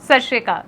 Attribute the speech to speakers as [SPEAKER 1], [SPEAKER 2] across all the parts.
[SPEAKER 1] ਸਤਿ ਸ਼੍ਰੀ ਅਕਾਲ।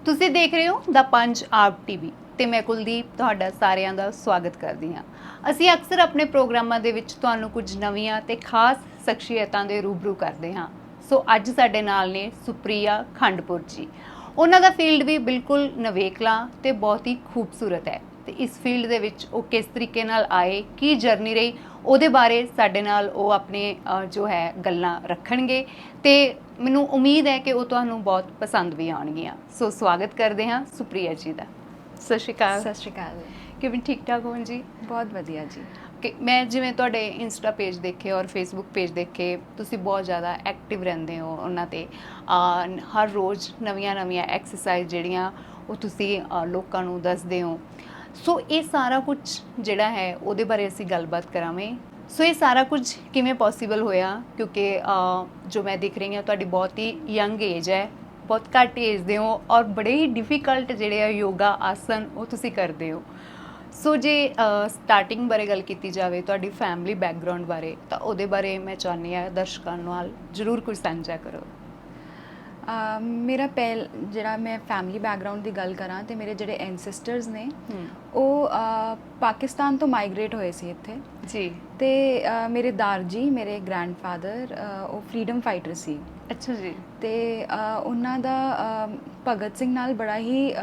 [SPEAKER 1] ਤੁਸੀਂ ਦੇਖ ਰਹੇ ਹੋ ਦਾ ਪੰਜ ਆਪ ਟੀਵੀ ਤੇ ਮੈਂ ਕੁਲਦੀਪ ਤੁਹਾਡਾ ਸਾਰਿਆਂ ਦਾ ਸਵਾਗਤ ਕਰਦੀ ਹਾਂ। ਅਸੀਂ ਅਕਸਰ ਆਪਣੇ ਪ੍ਰੋਗਰਾਮਾਂ ਦੇ ਵਿੱਚ ਤੁਹਾਨੂੰ ਕੁਝ ਨਵੀਆਂ ਤੇ ਖਾਸ ਸ਼ਖਸੀਅਤਾਂ ਦੇ ਰੂਬਰੂ ਕਰਦੇ ਹਾਂ। ਸੋ ਅੱਜ ਸਾਡੇ ਨਾਲ ਨੇ ਸੁਪ੍ਰਿਆ ਖੰਡਪੁਰ ਜੀ। ਉਹਨਾਂ ਦਾ ਫੀਲਡ ਵੀ ਬਿਲਕੁਲ ਨਵੇਕਲਾ ਤੇ ਬਹੁਤ ਹੀ ਖੂਬਸੂਰਤ ਹੈ ਤੇ ਇਸ ਫੀਲਡ ਦੇ ਵਿੱਚ ਉਹ ਕਿਸ ਤਰੀਕੇ ਨਾਲ ਆਏ, ਕੀ ਜਰਨੀ ਰਹੀ, ਉਹਦੇ ਬਾਰੇ ਸਾਡੇ ਨਾਲ ਉਹ ਆਪਣੇ ਜੋ ਹੈ ਗੱਲਾਂ ਰੱਖਣਗੇ ਤੇ ਮੈਨੂੰ ਉਮੀਦ ਹੈ ਕਿ ਉਹ ਤੁਹਾਨੂੰ ਬਹੁਤ ਪਸੰਦ ਵੀ ਆਉਣਗੀਆਂ। ਸੋ ਸਵਾਗਤ ਕਰਦੇ ਹਾਂ ਸੁਪ੍ਰਿਆ ਜੀ ਦਾ। ਸਤਿ ਸ਼੍ਰੀ ਅਕਾਲ।
[SPEAKER 2] ਸਤਿ ਸ਼੍ਰੀ ਅਕਾਲ।
[SPEAKER 1] ਕਿਵੇਂ, ਠੀਕ ਠਾਕ ਹੋ ਜੀ?
[SPEAKER 2] ਬਹੁਤ ਵਧੀਆ ਜੀ।
[SPEAKER 1] ਕਿ ਮੈਂ ਜਿਵੇਂ ਤੁਹਾਡੇ ਇੰਸਟਾ ਪੇਜ ਦੇਖੇ ਔਰ ਫੇਸਬੁੱਕ ਪੇਜ ਦੇਖੇ, ਤੁਸੀਂ ਬਹੁਤ ਜ਼ਿਆਦਾ ਐਕਟਿਵ ਰਹਿੰਦੇ ਹੋ ਉਹਨਾਂ 'ਤੇ। ਹਰ ਰੋਜ਼ ਨਵੀਆਂ ਐਕਸਰਸਾਈਜ਼ ਜਿਹੜੀਆਂ ਉਹ ਤੁਸੀਂ ਲੋਕਾਂ ਨੂੰ ਦੱਸਦੇ ਹੋ। ਸੋ ਇਹ ਸਾਰਾ ਕੁਝ ਜਿਹੜਾ ਹੈ ਉਹਦੇ ਬਾਰੇ ਅਸੀਂ ਗੱਲਬਾਤ ਕਰਾਂਗੇ। ਸੋ ਇਹ ਸਾਰਾ ਕੁਝ ਕਿਵੇਂ ਪੋਸੀਬਲ ਹੋਇਆ, ਕਿਉਂਕਿ ਜੋ ਮੈਂ ਦੇਖ ਰਹੀ ਹਾਂ ਤੁਹਾਡੀ ਬਹੁਤ ਹੀ ਯੰਗ ਏਜ ਹੈ, ਬਹੁਤ ਘੱਟ ਏਜ ਦੇ ਹੋ ਔਰ ਬੜੇ ਹੀ ਡਿਫਿਕਲਟ ਜਿਹੜੇ ਆ ਯੋਗਾ ਆਸਨ ਉਹ ਤੁਸੀਂ ਕਰਦੇ ਹੋ। ਸੋ ਜੇ ਸਟਾਰਟਿੰਗ ਬਾਰੇ ਗੱਲ ਕੀਤੀ ਜਾਵੇ, ਤੁਹਾਡੀ ਫੈਮਿਲੀ ਬੈਕਗਰਾਉਂਡ ਬਾਰੇ, ਤਾਂ ਉਹਦੇ ਬਾਰੇ ਮੈਂ ਚਾਹੁੰਦੀ ਹਾਂ ਦਰਸ਼ਕਾਂ ਨਾਲ ਜ਼ਰੂਰ ਕੁਝ ਸਾਂਝਾ ਕਰੋ।
[SPEAKER 2] ਮੇਰਾ ਜਿਹੜਾ ਮੈਂ ਫੈਮਿਲੀ ਬੈਕਗਰਾਉਂਡ ਦੀ ਗੱਲ ਕਰਾਂ ਤੇ ਮੇਰੇ ਜਿਹੜੇ ਐਂਸੈਸਟਰਸ ਨੇ ਉਹ ਪਾਕਿਸਤਾਨ ਤੋਂ ਮਾਈਗ੍ਰੇਟ ਹੋਏ ਸੀ ਇੱਥੇ
[SPEAKER 1] ਜੀ।
[SPEAKER 2] ਤੇ ਮੇਰੇ ਦਾਰਜੀ, ਮੇਰੇ ਗ੍ਰੈਂਡਫਾਦਰ, ਉਹ ਫਰੀडम ਫਾਈਟਰ ਸੀ।
[SPEAKER 1] ਅੱਛਾ ਜੀ।
[SPEAKER 2] ਤੇ ਉਹਨਾਂ ਦਾ ਭਗਤ ਸਿੰਘ ਨਾਲ ਬੜਾ ਹੀ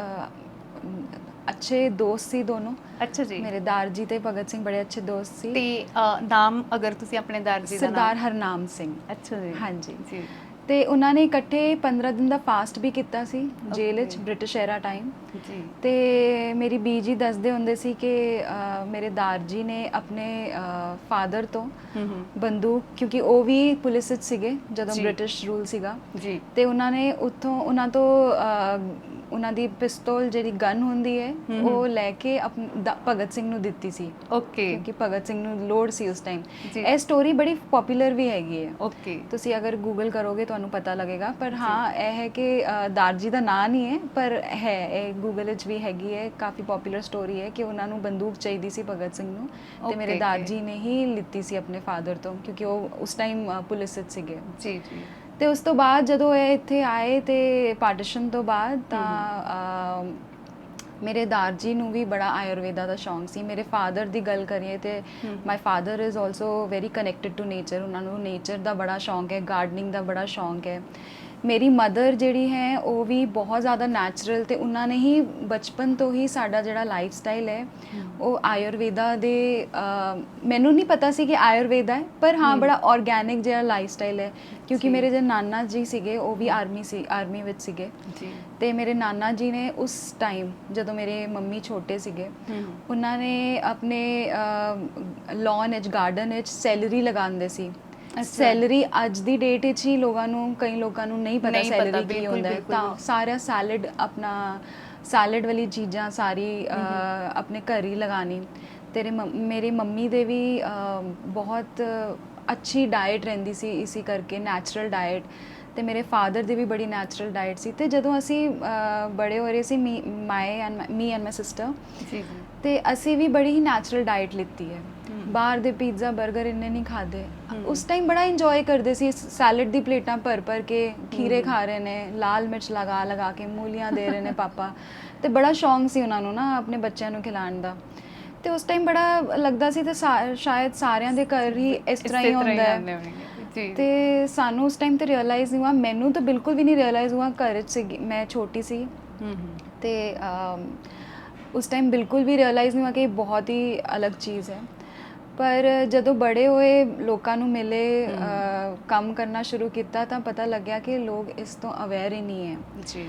[SPEAKER 2] ਅੱਛੇ ਦੋਸਤ ਸੀ ਦੋਨੋਂ।
[SPEAKER 1] ਅੱਛਾ ਜੀ।
[SPEAKER 2] ਮੇਰੇ ਦਾਰਜੀ ਤੇ ਭਗਤ ਸਿੰਘ ਬੜੇ ਅੱਛੇ ਦੋਸਤ ਸੀ।
[SPEAKER 1] ਤੇ ਨਾਮ ਅਗਰ ਤੁਸੀਂ ਆਪਣੇ ਦਾਰਜੀ ਦਾ ਨਾਮ?
[SPEAKER 2] ਸਰਦਾਰ ਹਰਨਾਮ ਸਿੰਘ।
[SPEAKER 1] ਅੱਛਾ ਜੀ।
[SPEAKER 2] ਹਾਂਜੀ
[SPEAKER 1] ਜੀ।
[SPEAKER 2] ਤੇ ਉਹਨਾਂ ਨੇ ਇਕੱਠੇ 15 ਦਿਨ ਦਾ ਫਾਸਟ ਵੀ ਕੀਤਾ ਸੀ ਜੇਲ੍ਹ ਵਿੱਚ, ਬ੍ਰਿਟਿਸ਼ ਐਰਾ ਟਾਈਮ।
[SPEAKER 1] ਜੀ।
[SPEAKER 2] ਤੇ ਮੇਰੀ ਬੀਜੀ ਦੱਸਦੇ ਹੁੰਦੇ ਸੀ ਕਿ ਮੇਰੇ ਦਾਰਜੀ ਨੇ ਆਪਣੇ ਫਾਦਰ ਤੋਂ ਬੰਦੂਕ, ਕਿਉਂਕਿ ਉਹ ਵੀ ਪੁਲਿਸ ਵਿੱਚ ਸੀਗੇ ਜਦੋਂ ਬ੍ਰਿਟਿਸ਼ ਰੂਲ ਸੀਗਾ
[SPEAKER 1] ਜੀ,
[SPEAKER 2] ਤੇ ਉਹਨਾਂ ਨੇ ਉੱਥੋਂ ਉਹਨਾਂ ਤੋਂ ਉਹਨਾਂ ਦੀ ਪਿਸਤੌਲ ਜਿਹੜੀ ਗਨ ਹੁੰਦੀ ਹੈ ਉਹ ਲੈ ਕੇ ਭਗਤ ਸਿੰਘ ਨੂੰ ਦਿੱਤੀ ਸੀ।
[SPEAKER 1] ਓਕੇ।
[SPEAKER 2] ਕਿਉਂਕਿ ਭਗਤ ਸਿੰਘ ਨੂੰ ਲੋੜ ਸੀ ਉਸ ਟਾਈਮ। ਇਹ ਸਟੋਰੀ ਬੜੀ ਪਪੂਲਰ ਵੀ ਹੈਗੀ ਹੈ।
[SPEAKER 1] ਓਕੇ।
[SPEAKER 2] ਤੁਸੀਂ ਅਗਰ ਗੂਗਲ ਕਰੋਗੇ ਤੁਹਾਨੂੰ ਪਤਾ ਲੱਗੇਗਾ। ਪਰ ਹਾਂ, ਇਹ ਹੈ ਕਿ ਦਾਰਜੀ ਦਾ ਨਾਂ ਨਹੀਂ ਹੈ, ਪਰ ਹੈ, ਇਹ ਗੂਗਲ ਵਿੱਚ ਵੀ ਹੈਗੀ ਹੈ। ਕਾਫੀ ਪਪੂਲਰ ਸਟੋਰੀ ਹੈ ਕਿ ਉਹਨਾਂ ਨੂੰ ਬੰਦੂਕ ਚਾਹੀਦੀ ਸੀ ਭਗਤ ਸਿੰਘ ਨੂੰ ਤੇ ਮੇਰੇ ਦਾਰਜੀ ਨੇ ਹੀ ਲਿੱਤੀ ਸੀ ਆਪਣੇ ਫਾਦਰ ਤੋਂ, ਕਿਉਂਕਿ ਉਹ ਉਸ ਟਾਈਮ ਪੁਲਿਸ ਵਿੱਚ ਸੀਗੇ।
[SPEAKER 1] ਜੀ ਜੀ।
[SPEAKER 2] ਤੇ ਉਸ ਤੋਂ ਬਾਅਦ ਜਦੋਂ ਇਹ ਇੱਥੇ ਆਏ ਤੇ ਪਾਰਟੀਸ਼ਨ ਤੋਂ ਬਾਅਦ ਤਾਂ ਮੇਰੇ ਦਾਰਜੀ ਨੂੰ ਵੀ ਬੜਾ ਆਯੁਰਵੇਦਾ ਦਾ ਸ਼ੌਂਕ ਸੀ। ਮੇਰੇ ਫਾਦਰ ਦੀ ਗੱਲ ਕਰੀਏ ਤੇ my father is also very connected to nature. ਉਹਨਾਂ ਨੂੰ ਨੇਚਰ ਦਾ ਬੜਾ ਸ਼ੌਂਕ ਹੈ, ਗਾਰਡਨਿੰਗ ਦਾ ਬੜਾ ਸ਼ੌਂਕ ਹੈ। ਮੇਰੀ ਮਦਰ ਜਿਹੜੀ ਹੈ ਉਹ ਵੀ ਬਹੁਤ ਜ਼ਿਆਦਾ ਨੈਚੁਰਲ, ਤੇ ਉਹਨਾਂ ਨੇ ਹੀ ਬਚਪਨ ਤੋਂ ਹੀ ਸਾਡਾ ਜਿਹੜਾ ਲਾਈਫ ਸਟਾਈਲ ਹੈ ਉਹ ਆਯੁਰਵੇਦਾ ਦੇ, ਮੈਨੂੰ ਨਹੀਂ ਪਤਾ ਸੀ ਕਿ ਆਯੁਰਵੇਦਾ ਹੈ, ਪਰ ਹਾਂ ਬੜਾ ਆਰਗੈਨਿਕ ਜਿਹੜਾ ਲਾਈਫ ਸਟਾਈਲ ਹੈ। ਕਿਉਂਕਿ ਮੇਰੇ ਜਿਹੜੇ ਨਾਨਾ ਜੀ ਸੀਗੇ ਉਹ ਵੀ ਆਰਮੀ ਵਿੱਚ ਸੀਗੇ ਜੀ। ਤੇ ਮੇਰੇ ਨਾਨਾ ਜੀ ਨੇ ਉਸ ਟਾਈਮ ਜਦੋਂ ਮੇਰੇ ਮੰਮੀ ਛੋਟੇ ਸੀਗੇ, ਉਹਨਾਂ ਨੇ ਆਪਣੇ ਲੌਨ ਵਿੱਚ, ਗਾਰਡਨ ਵਿੱਚ ਸੈਲਰੀ ਲਗਾਉਂਦੇ ਸੀ। ਸੈਲਰੀ ਅੱਜ ਦੀ ਡੇਟ ਵਿੱਚ ਹੀ ਕਈ ਲੋਕਾਂ ਨੂੰ ਨਹੀਂ ਪਤਾ ਸੈਲਰੀ ਕੀ ਹੁੰਦਾ ਹੈ। ਤਾਂ ਸਾਰਾ ਸੈਲਡ, ਆਪਣਾ ਸੈਲਡ ਵਾਲੀ ਚੀਜ਼ਾਂ ਸਾਰੀ ਆਪਣੇ ਘਰ ਹੀ ਲਗਾਣੀ। ਮੇਰੀ ਮੰਮੀ ਦੇ ਵੀ ਬਹੁਤ ਅੱਛੀ ਡਾਇਟ ਰਹਿੰਦੀ ਸੀ, ਇਸੇ ਕਰਕੇ ਨੈਚੁਰਲ ਡਾਇਟ। ਤੇ ਮੇਰੇ ਫਾਦਰ ਦੀ ਵੀ ਬੜੀ ਨੈਚੁਰਲ ਡਾਇਟ ਸੀ। ਤੇ ਜਦੋਂ ਅਸੀਂ ਬੜੇ ਹੋ ਰਹੇ ਸੀ, ਮੀ ਐਂਡ ਮਾਈ ਸਿਸਟਰ, ਤੇ ਅਸੀਂ ਵੀ ਬੜੀ ਹੀ ਨੈਚੁਰਲ ਡਾਇਟ ਲਿੱਤੀ ਹੈ। ਬਾਹਰ ਦੇ ਪੀਜ਼ਾ ਬਰਗਰ ਇੰਨੇ ਨਹੀਂ ਖਾਦੇ। ਉਸ ਟਾਈਮ ਬੜਾ ਇੰਜੋਏ ਕਰਦੇ ਸੀ। ਸੈਲਡ ਦੀ ਪਲੇਟਾਂ ਭਰ ਕੇ ਖੀਰੇ ਖਾ ਰਹੇ ਨੇ, ਲਾਲ ਮਿਰਚ ਲਗਾ ਕੇ ਮੂਲੀਆਂ ਦੇ ਰਹੇ ਨੇ ਪਾਪਾ। ਤੇ ਬੜਾ ਸ਼ੌਂਕ ਸੀ ਉਹਨਾਂ ਨੂੰ ਨਾ ਆਪਣੇ ਬੱਚਿਆਂ ਨੂੰ ਖਿਲਾਉਣ ਦਾ। ਤੇ ਉਸ ਟਾਈਮ ਬੜਾ ਲੱਗਦਾ ਸੀ ਤੇ ਸ਼ਾਇਦ ਸਾਰਿਆਂ ਦੇ ਘਰ ਹੀ ਇਸ ਤਰ੍ਹਾਂ ਹੀ ਹੁੰਦਾ ਹੈ। ਤੇ ਸਾਨੂੰ ਉਸ ਟਾਈਮ ਤੇ ਰਿਅਲਾਈਜ਼ ਨਹੀਂ ਹੁਆ, ਮੈਨੂੰ ਤਾਂ ਬਿਲਕੁਲ ਵੀ ਨਹੀਂ ਰਿਅਲਾਈਜ਼ ਹੁਆ। ਘਰ 'ਚ ਸੀ, ਮੈਂ ਛੋਟੀ ਸੀ ਤੇ ਉਸ ਟਾਈਮ ਬਿਲਕੁਲ ਵੀ ਰਿਅਲਾਈਜ਼ ਨਹੀਂ ਹੁਆ ਕਿ ਇਹ ਬਹੁਤ ਹੀ ਅਲੱਗ ਚੀਜ਼ ਹੈ। ਪਰ ਜਦੋਂ ਬੜੇ ਹੋਏ, ਲੋਕਾਂ ਨੂੰ ਮਿਲੇ, ਕੰਮ ਕਰਨਾ ਸ਼ੁਰੂ ਕੀਤਾ, ਤਾਂ ਪਤਾ ਲੱਗਿਆ ਕਿ ਲੋਕ ਇਸ ਤੋਂ ਅਵੇਅਰ ਹੀ ਨਹੀਂ ਹੈ ਜੀ।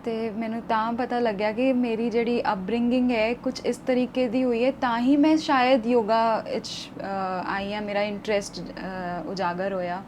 [SPEAKER 2] ਤੇ ਮੈਨੂੰ ਤਾਂ ਪਤਾ ਲੱਗਿਆ ਕਿ ਮੇਰੀ ਜਿਹੜੀ ਅਪਬ੍ਰਿੰਗਿੰਗ ਹੈ ਕੁਝ ਇਸ ਤਰੀਕੇ ਦੀ ਹੋਈ ਹੈ, ਤਾਂ ਹੀ ਮੈਂ ਸ਼ਾਇਦ ਯੋਗਾ ਵਿੱਚ ਆਈ ਹਾਂ, ਮੇਰਾ ਇੰਟਰਸਟ ਉਜਾਗਰ ਹੋਇਆ।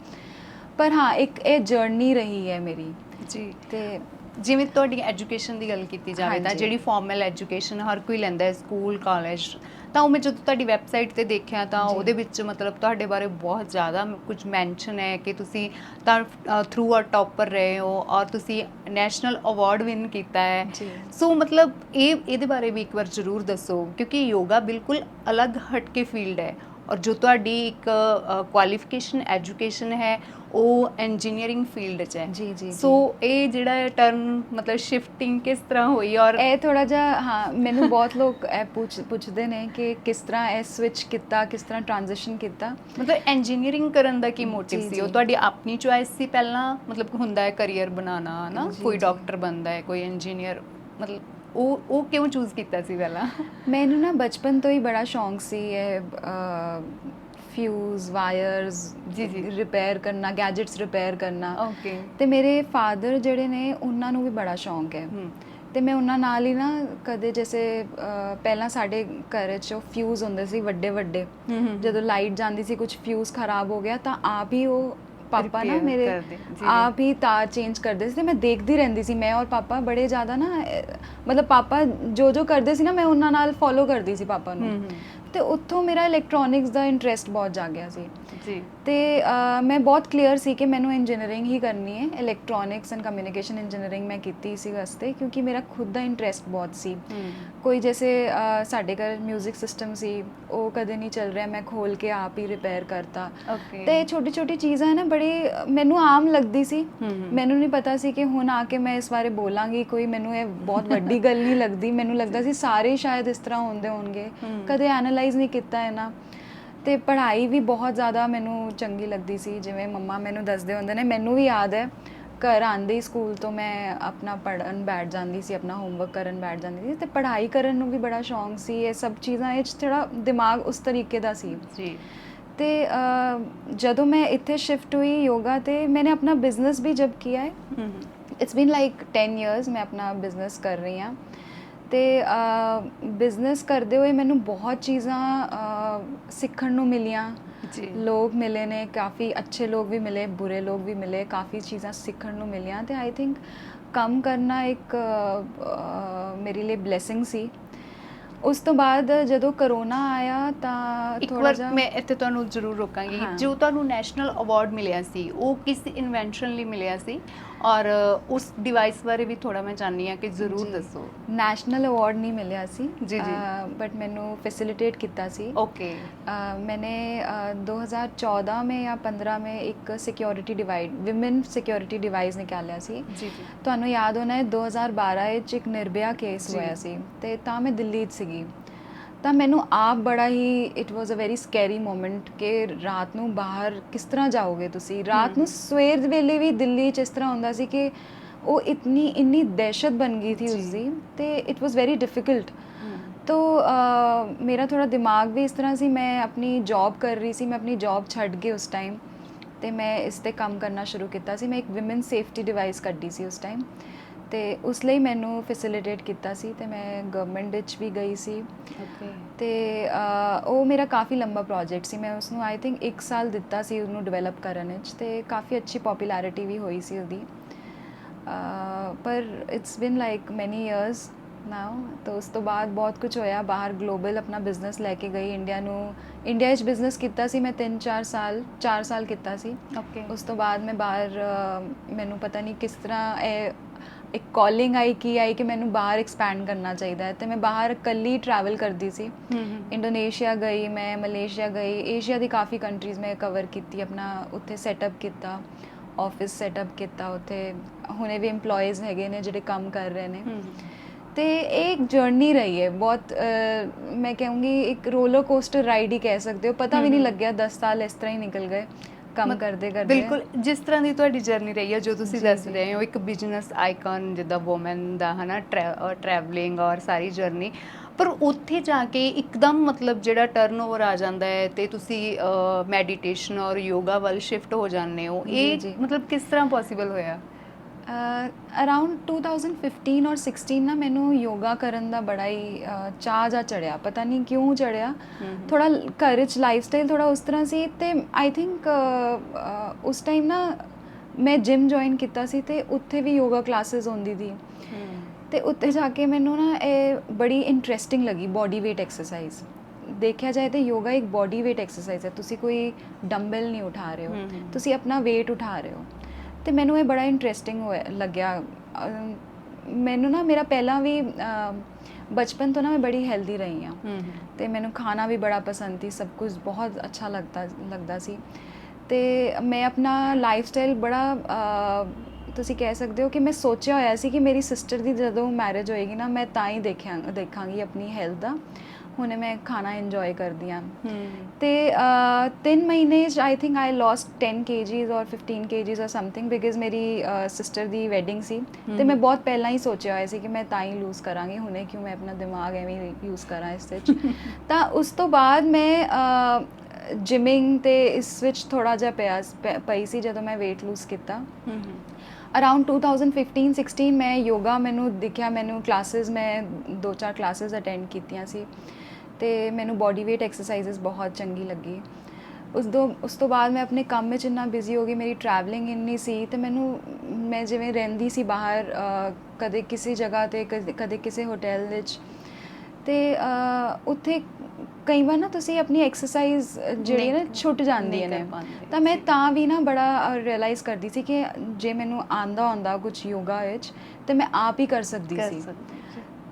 [SPEAKER 2] ਪਰ ਹਾਂ, ਇੱਕ ਇਹ ਜਰਨੀ ਰਹੀ ਹੈ ਮੇਰੀ ਜੀ। ਤੇ
[SPEAKER 1] ਜਿਵੇਂ ਤੁਹਾਡੀ ਐਜੂਕੇਸ਼ਨ ਦੀ ਗੱਲ ਕੀਤੀ ਜਾਵੇ ਤਾਂ ਜਿਹੜੀ ਫਾਰਮਲ ਐਜੂਕੇਸ਼ਨ ਹਰ ਕੋਈ ਲੈਂਦਾ ਹੈ, ਸਕੂਲ, ਕਾਲਜ, ਤਾਂ ਉਹ ਮੈਂ ਜਦੋਂ ਤੁਹਾਡੀ ਵੈਬਸਾਈਟ 'ਤੇ ਦੇਖਿਆ ਤਾਂ ਉਹਦੇ ਵਿੱਚ ਮਤਲਬ ਤੁਹਾਡੇ ਬਾਰੇ ਬਹੁਤ ਜ਼ਿਆਦਾ ਕੁਝ ਮੈਂਸ਼ਨ ਹੈ ਕਿ ਤੁਸੀਂ ਤਾਂ ਥਰੂ ਆ ਟੌਪਰ ਰਹੇ ਹੋ ਔਰ ਤੁਸੀਂ ਨੈਸ਼ਨਲ ਅਵਾਰਡ ਵਿਨ ਕੀਤਾ ਹੈ। ਸੋ ਮਤਲਬ ਇਹਦੇ ਬਾਰੇ ਵੀ ਇੱਕ ਵਾਰ ਜ਼ਰੂਰ ਦੱਸੋ, ਕਿਉਂਕਿ ਯੋਗਾ ਬਿਲਕੁਲ ਅਲੱਗ ਹਟ ਕੇ ਫੀਲਡ ਹੈ ਔਰ ਜੋ ਤੁਹਾਡੀ ਇੱਕ ਕੁਆਲੀਫਿਕੇਸ਼ਨ ਐਜੂਕੇਸ਼ਨ ਹੈ ਉਹ ਇੰਜੀਨੀਅਰਿੰਗ ਫੀਲਡ 'ਚ ਹੈ।
[SPEAKER 2] ਜੀ
[SPEAKER 1] ਸੋ ਇਹ ਜਿਹੜਾ ਟਰਨ ਮਤਲਬ ਸ਼ਿਫਟਿੰਗ ਕਿਸ ਤਰ੍ਹਾਂ ਹੋਈ ਔਰ
[SPEAKER 2] ਇਹ ਥੋੜਾ ਜਿਹਾ ਹਾਂ ਮੈਨੂੰ ਬਹੁਤ ਲੋਕ ਇਹ ਪੁੱਛਦੇ ਨੇ ਕਿ ਕਿਸ ਤਰ੍ਹਾਂ ਇਹ ਸਵਿਚ ਕੀਤਾ, ਕਿਸ ਤਰ੍ਹਾਂ ਟ੍ਰਾਂਜੀਸ਼ਨ ਕੀਤਾ।
[SPEAKER 1] ਮਤਲਬ ਇੰਜੀਨੀਅਰਿੰਗ ਕਰਨ ਦਾ ਕੀ ਮੋਟਿਵ ਸੀ? ਉਹ ਤੁਹਾਡੀ ਆਪਣੀ ਚੁਆਇਸ ਸੀ ਪਹਿਲਾਂ, ਮਤਲਬ ਹੁੰਦਾ ਹੈ ਕਰੀਅਰ ਬਣਾਉਣਾ ਨਾ, ਕੋਈ ਡਾਕਟਰ ਬਣਦਾ ਹੈ, ਕੋਈ ਇੰਜੀਨੀਅਰ, ਮਤਲਬ ਉਹ ਕਿਉਂ ਚੂਜ਼ ਕੀਤਾ ਸੀ ਪਹਿਲਾਂ?
[SPEAKER 2] ਮੈਨੂੰ ਨਾ ਬਚਪਨ ਤੋਂ ਹੀ ਬੜਾ ਸ਼ੌਂਕ ਸੀ ਇਹ ਫਿਊਜ਼ ਵਾਇਰਸ
[SPEAKER 1] ਜੀ
[SPEAKER 2] ਰਿਪੇਅਰ ਕਰਨਾ, ਗੈਜਟਸ ਰਿਪੇਅਰ ਕਰਨਾ।
[SPEAKER 1] ਓਕੇ।
[SPEAKER 2] ਤੇ ਮੇਰੇ ਫਾਦਰ ਜਿਹੜੇ ਨੇ ਉਹਨਾਂ ਨੂੰ ਵੀ ਬੜਾ ਸ਼ੌਂਕ ਹੈ ਤੇ ਮੈਂ ਉਹਨਾਂ ਨਾਲ ਹੀ ਨਾ ਕਦੇ ਜੈਸੇ ਪਹਿਲਾਂ ਸਾਡੇ ਘਰ 'ਚ ਫਿਊਜ਼ ਹੁੰਦੇ ਸੀ ਵੱਡੇ ਵੱਡੇ, ਜਦੋਂ ਲਾਈਟ ਜਾਂਦੀ ਸੀ ਕੁਝ ਫਿਊਜ਼ ਖਰਾਬ ਹੋ ਗਿਆ ਤਾਂ ਆਪ ਹੀ ਉਹ ਪਾਪਾ ਨਾ ਮੇਰੇ ਆਪ ਹੀ ਤਾਰ ਚੇਂਜ ਕਰਦੇ ਸੀ ਤੇ ਮੈਂ ਦੇਖਦੀ ਰਹਿੰਦੀ ਸੀ। ਮੈਂ ਔਰ ਪਾਪਾ ਬੜੇ ਜ਼ਿਆਦਾ ਨਾ ਮਤਲਬ ਪਾਪਾ ਜੋ ਕਰਦੇ ਸੀ ਨਾ ਮੈਂ ਉਹਨਾਂ ਨਾਲ ਫੋਲੋ ਕਰਦੀ ਸੀ ਪਾਪਾ ਨੂੰ, ਤੇ ਉੱਥੋਂ ਮੇਰਾ ਇਲੈਕਟ੍ਰੋਨਿਕਸ ਦਾ ਇੰਟਰਸਟ ਬਹੁਤ ਜਾਗਿਆ ਸੀ
[SPEAKER 1] ਜੀ।
[SPEAKER 2] ਤੇ ਮੈਂ ਬਹੁਤ ਕਲੀਅਰ ਸੀ ਕਿ ਮੈਨੂੰ ਇੰਜੀਨੀਅਰਿੰਗ ਹੀ ਕਰਨੀ ਹੈ, ਇਲੈਕਟ੍ਰੋਨਿਕਸ ਐਂਡ ਕਮਿਊਨੀਕੇਸ਼ਨ ਇੰਜੀਨੀਅਰਿੰਗ ਮੈਂ ਕੀਤੀ ਸੀ ਵਾਸਤੇ ਕਿਉਂਕਿ ਮੇਰਾ ਖੁਦ ਦਾ ਇੰਟਰਸਟ ਬਹੁਤ ਸੀ। ਕੋਈ ਜੈਸੇ ਸਾਡੇ ਘਰ ਮਿਊਜ਼ਿਕ ਸਿਸਟਮ ਸੀ ਉਹ ਕਦੇ ਨਹੀਂ ਚੱਲ ਰਿਹਾ, ਮੈਂ ਖੋਲ ਕੇ ਆਪ ਹੀ ਰਿਪੇਅਰ ਕਰਤਾ। ਤੇ ਛੋਟੀ ਛੋਟੀ ਚੀਜ਼ਾਂ ਨਾ ਬੜੀ ਮੈਨੂੰ ਆਮ ਲੱਗਦੀ ਸੀ, ਮੈਨੂੰ ਨਹੀਂ ਪਤਾ ਸੀ ਕਿ ਹੁਣ ਆ ਕੇ ਮੈਂ ਇਸ ਬਾਰੇ ਬੋਲਾਂਗੀ, ਕੋਈ ਮੈਨੂੰ ਇਹ ਬਹੁਤ ਵੱਡੀ ਗੱਲ ਨਹੀਂ ਲੱਗਦੀ। ਮੈਨੂੰ ਲੱਗਦਾ ਸੀ ਸਾਰੇ ਸ਼ਾਇਦ ਇਸ ਤਰ੍ਹਾਂ ਹੁੰਦੇ ਹੋਣਗੇ, ਕਦੇ ਐਨਾਲਾਈਜ਼ ਨਹੀਂ ਕੀਤਾ ਹੈ ਨਾ। ਤੇ ਪੜ੍ਹਾਈ ਵੀ ਬਹੁਤ ਜ਼ਿਆਦਾ ਮੈਨੂੰ ਚੰਗੀ ਲੱਗਦੀ ਸੀ, ਜਿਵੇਂ ਮੰਮਾ ਮੈਨੂੰ ਦੱਸਦੇ ਹੁੰਦੇ ਨੇ, ਮੈਨੂੰ ਵੀ ਯਾਦ ਹੈ ਘਰ ਆਉਂਦੇ ਹੀ ਸਕੂਲ ਤੋਂ ਮੈਂ ਆਪਣਾ ਪੜ੍ਹਨ ਬੈਠ ਜਾਂਦੀ ਸੀ, ਆਪਣਾ ਹੋਮਵਰਕ ਕਰਨ ਬੈਠ ਜਾਂਦੀ ਸੀ ਤੇ ਪੜ੍ਹਾਈ ਕਰਨ ਨੂੰ ਵੀ ਬੜਾ ਸ਼ੌਂਕ ਸੀ। ਇਹ ਸਭ ਚੀਜ਼ਾਂ ਇਹ 'ਚ ਥੋੜ੍ਹਾ ਦਿਮਾਗ ਉਸ ਤਰੀਕੇ ਦਾ ਸੀ
[SPEAKER 1] ਜੀ। ਤੇ
[SPEAKER 2] ਜਦੋਂ ਮੈਂ ਇੱਥੇ ਸ਼ਿਫਟ ਹੋਈ ਯੋਗਾ ਤੇ ਮੈंने अपना बिजनेस भी जब किया है, इट्स बीन लाइक 10 years मैं अपना बिजनेस कर रही ਹਾਂ। ਤੇ ਬਿਜ਼ਨਸ ਕਰਦੇ ਹੋਏ ਮੈਨੂੰ ਬਹੁਤ ਚੀਜ਼ਾਂ ਸਿੱਖਣ ਨੂੰ ਮਿਲੀਆਂ, ਲੋਕ ਮਿਲੇ ਨੇ, ਕਾਫੀ ਅੱਛੇ ਲੋਕ ਵੀ ਮਿਲੇ, ਬੁਰੇ ਲੋਕ ਵੀ ਮਿਲੇ, ਕਾਫੀ ਚੀਜ਼ਾਂ ਸਿੱਖਣ ਨੂੰ ਮਿਲੀਆਂ ਤੇ ਆਈ ਥਿੰਕ ਕੰਮ ਕਰਨਾ ਇੱਕ ਮੇਰੇ ਲਈ ਬਲੇਸਿੰਗ ਸੀ। ਉਸ ਤੋਂ ਬਾਅਦ ਜਦੋਂ ਕਰੋਨਾ ਆਇਆ ਤਾਂ ਥੋੜਾ ਜਿਹਾ
[SPEAKER 1] ਮੈਂ ਇੱਥੇ ਤੁਹਾਨੂੰ ਜ਼ਰੂਰ ਰੋਕਾਂਗੀ। ਜੋ ਤੁਹਾਨੂੰ ਨੈਸ਼ਨਲ ਅਵਾਰਡ ਮਿਲਿਆ ਸੀ ਉਹ ਕਿਸ ਇਨਵੈਂਸ਼ਨ ਲਈ ਮਿਲਿਆ ਸੀ ਔਰ ਉਸ ਡਿਵਾਈਸ ਬਾਰੇ ਵੀ ਥੋੜਾ ਮੈਂ ਚਾਹਨੀ ਆ ਕਿ ਜ਼ਰੂਰ ਦੱਸੋ।
[SPEAKER 2] ਨੈਸ਼ਨਲ ਅਵਾਰਡ ਨਹੀਂ ਮਿਲਿਆ ਸੀ
[SPEAKER 1] ਜੀ
[SPEAKER 2] बट मैंने फैसिलिटेट किया सी।
[SPEAKER 1] ओके।
[SPEAKER 2] मैंने 2014 में या 15 में एक security divide women security device निकालिया सी।
[SPEAKER 1] जी।
[SPEAKER 2] ਤੁਹਾਨੂੰ ਯਾਦ ਹੋਣਾ ਹੈ 2012 ਵਿੱਚ ਇੱਕ ਨਿਰਭਇਆ ਕੇਸ ਹੋਇਆ ਸੀ ਤੇ ਤਾਂ ਮੈਂ ਦਿੱਲੀ 'ਚ ਸੀਗੀ ਤਾਂ ਮੈਨੂੰ ਆਪ ਬੜਾ ਹੀ it was a very scary moment ਕਿ ਰਾਤ ਨੂੰ ਬਾਹਰ ਕਿਸ ਤਰ੍ਹਾਂ ਜਾਓਗੇ ਤੁਸੀਂ, ਰਾਤ ਨੂੰ ਸਵੇਰ ਵੇਲੇ ਵੀ ਦਿੱਲੀ 'ਚ ਇਸ ਤਰ੍ਹਾਂ ਹੁੰਦਾ ਸੀ ਕਿ ਉਹ ਇੰਨੀ ਦਹਿਸ਼ਤ ਬਣ ਗਈ ਥੀ ਉਸਦੀ ਤੇ ਇਟ ਵਾਸ ਵੈਰੀ ਡਿਫਿਕਲਟ। तो मेरा थोड़ा दिमाग भी इस तरह से, मैं अपनी जॉब कर रही सी, मैं अपनी जॉब छड्ड के उस टाइम तो मैं इस ते काम करना शुरू किया सी। मैं एक विमेन सेफ्टी डिवाइस कड्डी सी उस टाइम तो उस लिए मैनू फैसिलिटेट किया सी ते मैं गवर्नमेंट विच भी गई सी। तो वो मेरा काफ़ी लंबा प्रोजेक्ट सी, मैं उसनू आई थिंक 1 साल दिता सी उन्होंने डिवेलप करने ते काफ़ी अच्छी पॉपुलैरिटी भी हुई सी उहदी। पर it's been like many years now. तो उस तो बाद बहुत कुछ होया, बाहर ग्लोबल अपना बिजनेस लैके गई, इंडिया बिजनेस किया सी मैं 4 साल किया सी। उस तो बाद मैं बाहर मैनू पता नहीं किस तरह एक कॉलिंग आई कि मैनू बाहर एक्सपैंड करना चाहिए तो मैं बाहर कल्ली ट्रैवल करती सी। इंडोनेशिया गई मैं, मलेशिया गई, एशिया की काफ़ी कंट्रीज़ में कवर की, अपना उत्थे सैटअप किया, ऑफिस सैटअप किया, उत्थे हुणे भी एम्पलॉयज़ हैगे ने जिहड़े काम कर रहे हैं। तो एक जर्नी रही है बहुत, मैं कहूँगी एक रोलर कोस्टर राइड ही कह सकते हो। पता भी नहीं लग गया 10 साल इस तरह ही निकल गए ਕੰਮ ਕਰਦੇ ਕਰਦੇ।
[SPEAKER 1] ਬਿਲਕੁਲ ਜਿਸ ਤਰ੍ਹਾਂ ਦੀ ਤੁਹਾਡੀ ਜਰਨੀ ਰਹੀ ਹੈ, ਜੋ ਤੁਸੀਂ ਦੱਸ ਰਹੇ ਹੋ, ਇੱਕ ਬਿਜ਼ਨਸ ਆਈਕਨ ਜਿੱਦਾਂ ਵੂਮਨ ਦਾ ਹੈ ਨਾ, ਟਰੈਵਲਿੰਗ ਔਰ ਸਾਰੀ ਜਰਨੀ, ਪਰ ਉੱਥੇ ਜਾ ਕੇ ਇੱਕਦਮ ਮਤਲਬ ਜਿਹੜਾ ਟਰਨਓਵਰ ਆ ਜਾਂਦਾ ਹੈ ਤੇ ਤੁਸੀਂ ਮੈਡੀਟੇਸ਼ਨ ਔਰ ਯੋਗਾ ਵੱਲ ਸ਼ਿਫਟ ਹੋ ਜਾਂਦੇ ਹੋ, ਇਹ ਮਤਲਬ ਕਿਸ ਤਰ੍ਹਾਂ ਪੋਸੀਬਲ ਹੋਇਆ?
[SPEAKER 2] ਅਰਾਊਂਡ 2015 ਔਰ 16 ਨਾ ਮੈਨੂੰ ਯੋਗਾ ਕਰਨ ਦਾ ਬੜਾ ਹੀ ਚਾਅ ਜਾ ਚੜਿਆ, ਪਤਾ ਨਹੀਂ ਕਿਉਂ ਚੜਿਆ। ਥੋੜਾ ਘਰ 'ਚ ਲਾਈਫ ਸਟਾਈਲ ਥੋੜਾ ਉਸ ਤਰ੍ਹਾਂ ਸੀ ਤੇ ਆਈ ਥਿੰਕ ਉਸ ਟਾਈਮ ਨਾ ਮੈਂ ਜਿਮ ਜੁਆਇਨ ਕੀਤਾ ਸੀ ਤੇ ਉੱਥੇ ਵੀ ਯੋਗਾ ਕਲਾਸਿਸ ਹੁੰਦੀ ਸੀ ਤੇ ਉੱਥੇ ਜਾ ਕੇ ਮੈਨੂੰ ਨਾ ਇਹ ਬੜੀ ਇੰਟਰਸਟਿੰਗ ਲੱਗੀ। ਬੋਡੀ ਵੇਟ ਐਕਸਰਸਾਈਜ਼ ਦੇਖਿਆ ਜਾਏ ਤਾਂ ਯੋਗਾ ਇੱਕ ਬੋਡੀ ਵੇਟ ਐਕਸਰਸਾਈਜ਼ ਹੈ, ਤੁਸੀਂ ਕੋਈ ਡੰਬਲ ਨਹੀਂ ਉਠਾ ਰਹੇ ਹੋ, ਤੁਸੀਂ ਆਪਣਾ ਵੇਟ ਉਠਾ ਰਹੇ ਹੋ। ਤੇ ਮੈਨੂੰ ਇਹ ਬੜਾ ਇੰਟਰਸਟਿੰਗ ਲੱਗਿਆ। ਮੈਨੂੰ ਨਾ ਮੇਰਾ ਪਹਿਲਾਂ ਵੀ ਬਚਪਨ ਤੋਂ ਨਾ ਮੈਂ ਬੜੀ ਹੈਲਦੀ ਰਹੀ ਹਾਂ ਤੇ ਮੈਨੂੰ ਖਾਣਾ ਵੀ ਬੜਾ ਪਸੰਦ ਸੀ, ਸਭ ਕੁਝ ਬਹੁਤ ਅੱਛਾ ਲੱਗਦਾ ਸੀ ਤੇ ਮੈਂ ਆਪਣਾ ਲਾਈਫ ਸਟਾਈਲ ਬੜਾ ਤੁਸੀਂ ਕਹਿ ਸਕਦੇ ਹੋ ਕਿ ਮੈਂ ਸੋਚਿਆ ਹੋਇਆ ਸੀ ਕਿ ਮੇਰੀ ਸਿਸਟਰ ਦੀ ਜਦੋਂ ਮੈਰਿਜ ਹੋਏਗੀ ਨਾ ਮੈਂ ਤਾਂ ਹੀ ਦੇਖਾਂਗੀ ਆਪਣੀ ਹੈਲਥ ਦਾ। ਹੁਣੇ ਮੈਂ ਖਾਣਾ ਇੰਜੋਏ ਕਰਦੀ ਹਾਂ ਤੇ 3 ਮਹੀਨੇ 'ਚ I think I lost 10 kgs ਔਰ 15 kgs ਔਰ ਸਮਥਿੰਗ, ਬਿਕਾਜ਼ ਮੇਰੀ ਸਿਸਟਰ ਦੀ ਵੈਡਿੰਗ ਸੀ ਤੇ ਮੈਂ ਬਹੁਤ ਪਹਿਲਾਂ ਹੀ ਸੋਚਿਆ ਹੋਇਆ ਸੀ ਕਿ ਮੈਂ ਤਾਂ ਹੀ ਲੂਜ਼ ਕਰਾਂਗੀ, ਹੁਣੇ ਕਿਉਂ ਮੈਂ ਆਪਣਾ ਦਿਮਾਗ ਐਵੇਂ ਯੂਜ਼ ਕਰਾਂ ਇਸ ਵਿੱਚ। ਤਾਂ ਉਸ ਤੋਂ ਬਾਅਦ ਮੈਂ ਜਿਮਿੰਗ ਤੇ ਇਸ ਵਿੱਚ ਥੋੜਾ ਜਿਹਾ ਪਈ ਸੀ ਜਦੋਂ ਮੈਂ weight lose ਕੀਤਾ। ਅਰਾਊਂਡ 2015-16 ਮੈਂ ਯੋਗਾ ਮੈਨੂੰ ਦਿਖਿਆ, ਮੈਨੂੰ ਕਲਾਸਿਸ ਮੈਂ 2-4 ਕਲਾਸਿਸ ਅਟੈਂਡ ਕੀਤੀਆਂ ਸੀ ਤੇ ਮੈਨੂੰ ਬੋਡੀ ਵੇਟ ਐਕਸਰਸਾਈਜ਼ਸ ਬਹੁਤ ਚੰਗੀ ਲੱਗੀ। ਉਸ ਤੋਂ ਬਾਅਦ ਮੈਂ ਆਪਣੇ ਕੰਮ ਵਿੱਚ ਇੰਨਾ ਬਿਜ਼ੀ ਹੋ ਗਈ, ਮੇਰੀ ਟਰੈਵਲਿੰਗ ਇੰਨੀ ਸੀ ਤੇ ਮੈਂ ਜਿਵੇਂ ਰਹਿੰਦੀ ਸੀ ਬਾਹਰ, ਕਦੇ ਕਿਸੇ ਜਗ੍ਹਾ ਤੇ ਕਦੇ ਕਿਸੇ ਹੋਟਲ ਵਿੱਚ, ਤੇ ਉੱਥੇ ਕਈ ਵਾਰ ਨਾ ਤੁਸੀਂ ਆਪਣੀ ਐਕਸਰਸਾਈਜ਼ ਜਿਹੜੀ ਨਾ ਛੁੱਟ ਜਾਂਦੀਆਂ ਨੇ। ਤਾਂ ਮੈਂ ਤਾਂ ਵੀ ਨਾ ਬੜਾ ਰਿਅਲਾਈਜ਼ ਕਰਦੀ ਸੀ ਕਿ ਜੇ ਮੈਨੂੰ ਆਉਂਦਾ ਕੁਝ ਯੋਗਾ ਵਿੱਚ ਤੇ ਮੈਂ ਆਪ ਹੀ ਕਰ ਸਕਦੀ ਸੀ।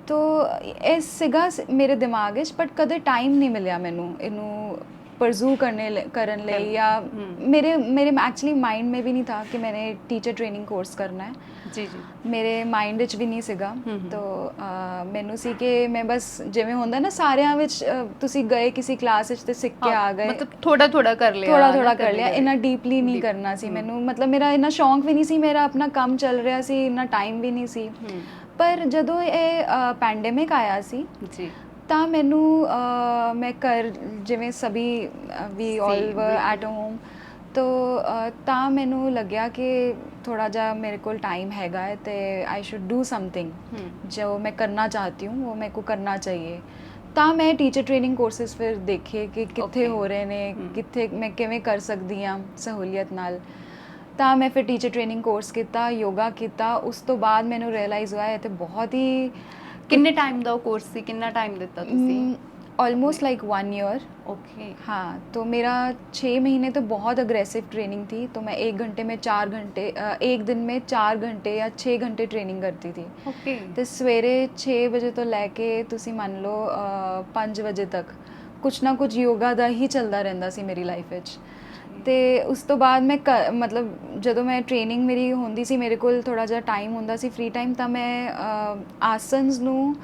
[SPEAKER 2] ਤੋ ਇਹ ਸੀਗਾ ਮੇਰੇ ਦਿਮਾਗ ਵਿੱਚ, ਬਟ ਕਦੇ ਟਾਈਮ ਨਹੀਂ ਮਿਲਿਆ ਮੈਨੂੰ ਇਹਨੂੰ परजू ਕਰਨ ਲਈ, ਜਾਂ ਮੇਰੇ ਐਕਚੁਅਲੀ ਮਾਈਂਡ में भी नहीं था कि मैंने टीचर ट्रेनिंग कोर्स करना है।
[SPEAKER 1] जी
[SPEAKER 2] ਮੇਰੇ ਮਾਈਂਡ ਵਿੱਚ ਵੀ ਨਹੀਂ ਸੀਗਾ। ਤੋ ਮੈਨੂੰ ਸੀ ਕਿ ਮੈਂ ਬਸ ਜਿਵੇਂ ਹੁੰਦਾ ਨਾ ਸਾਰਿਆਂ ਵਿੱਚ ਤੁਸੀਂ ਗਏ ਕਿਸੇ ਕਲਾਸ ਵਿੱਚ ਤੇ ਸਿੱਖ ਕੇ ਆ ਗਏ,
[SPEAKER 1] ਮਤਲਬ ਥੋੜਾ ਕਰ ਲਿਆ, ਇੰਨਾ
[SPEAKER 2] ਡੀਪਲੀ ਨਹੀਂ ਕਰਨਾ ਸੀ ਮੈਨੂੰ। ਮਤਲਬ ਮੇਰਾ ਇੰਨਾ ਸ਼ੌਂਕ ਵੀ ਨਹੀਂ ਸੀ, ਮੇਰਾ ਆਪਣਾ ਕੰਮ ਚੱਲ ਰਿਹਾ ਸੀ, ਇੰਨਾ ਟਾਈਮ ਵੀ ਨਹੀਂ ਸੀ। ਪਰ ਜਦੋਂ ਇਹ ਪੈਂਡੇਮਿਕ ਆਇਆ ਸੀ ਜੀ ਤਾਂ ਮੈਨੂੰ ਮੈਂ ਜਿਵੇਂ ਸਭੀ ਵੀ ਆਲ ਵਰ ਐਟ ਹੋਮ, ਤਾਂ ਮੈਨੂੰ ਲੱਗਿਆ ਕਿ ਥੋੜਾ ਜਿਹਾ ਮੇਰੇ ਕੋਲ ਟਾइम हैगा है तो आई शुड डू समथिंग जो मैं करना चाहती हूँ वो मेरे को करना चाहिए। ਤਾਂ ਮੈਂ ਟੀਚਰ ਟ੍ਰੇਨਿੰਗ ਕੋਰਸਿਸ ਫਿਰ ਦੇਖੇ ਕਿ ਕਿੱਥੇ ਹੋ ਰਹੇ ਨੇ, ਕਿੱਥੇ ਮੈਂ ਕਿਵੇਂ ਕਰ ਸਕਦੀ ਹਾਂ ਸਹੂਲੀਅਤ ਨਾਲ। ਤਾਂ ਮੈਂ ਫਿਰ ਟੀਚਰ ਟ੍ਰੇਨਿੰਗ ਕੋਰਸ ਕੀਤਾ, ਯੋਗਾ ਕੀਤਾ। ਉਸ ਤੋਂ ਬਾਅਦ ਮੈਨੂੰ ਰਿਅਲਾਈਜ਼ ਹੋਇਆ ਇਹ ਤੇ ਬਹੁਤ ਹੀ।
[SPEAKER 1] ਕਿੰਨੇ ਟਾਈਮ ਦਾ ਉਹ ਕੋਰਸ ਸੀ, ਕਿੰਨਾ ਟਾਈਮ ਦਿੱਤਾ ਤੁਸੀਂ?
[SPEAKER 2] Almost like 1 year.
[SPEAKER 1] ओके।
[SPEAKER 2] हाँ, तो मेरा 6 महीने तो बहुत अग्रेसिव ट्रेनिंग थी। तो मैं 1 घंटे में 4 घंटे, एक दिन में 4 घंटे या 6 घंटे ट्रेनिंग करती थी।
[SPEAKER 1] ओके।
[SPEAKER 2] तो सवेरे 6 बजे तो लैके तुसी मान लो 5 बजे तक कुछ ना कुछ योगा ਦਾ ਹੀ ਚੱਲਦਾ ਰਹਿੰਦਾ ਸੀ ਮੇਰੀ ਲਾਈਫ ਵਿੱਚ। ਤੇ ਉਸ ਤੋਂ ਬਾਅਦ ਮੈਂ ਮਤਲਬ ਜਦੋਂ ਮੈਂ ਟ੍ਰੇਨਿੰਗ ਮੇਰੀ ਹੁੰਦੀ ਸੀ, ਮੇਰੇ ਕੋਲ ਥੋੜਾ ਜਿਹਾ ਟਾਈਮ ਹੁੰਦਾ ਸੀ, ਫ੍ਰੀ ਟਾਈਮ, ਤਾਂ ਮੈਂ ਆਸਨਸ ਨੂੰ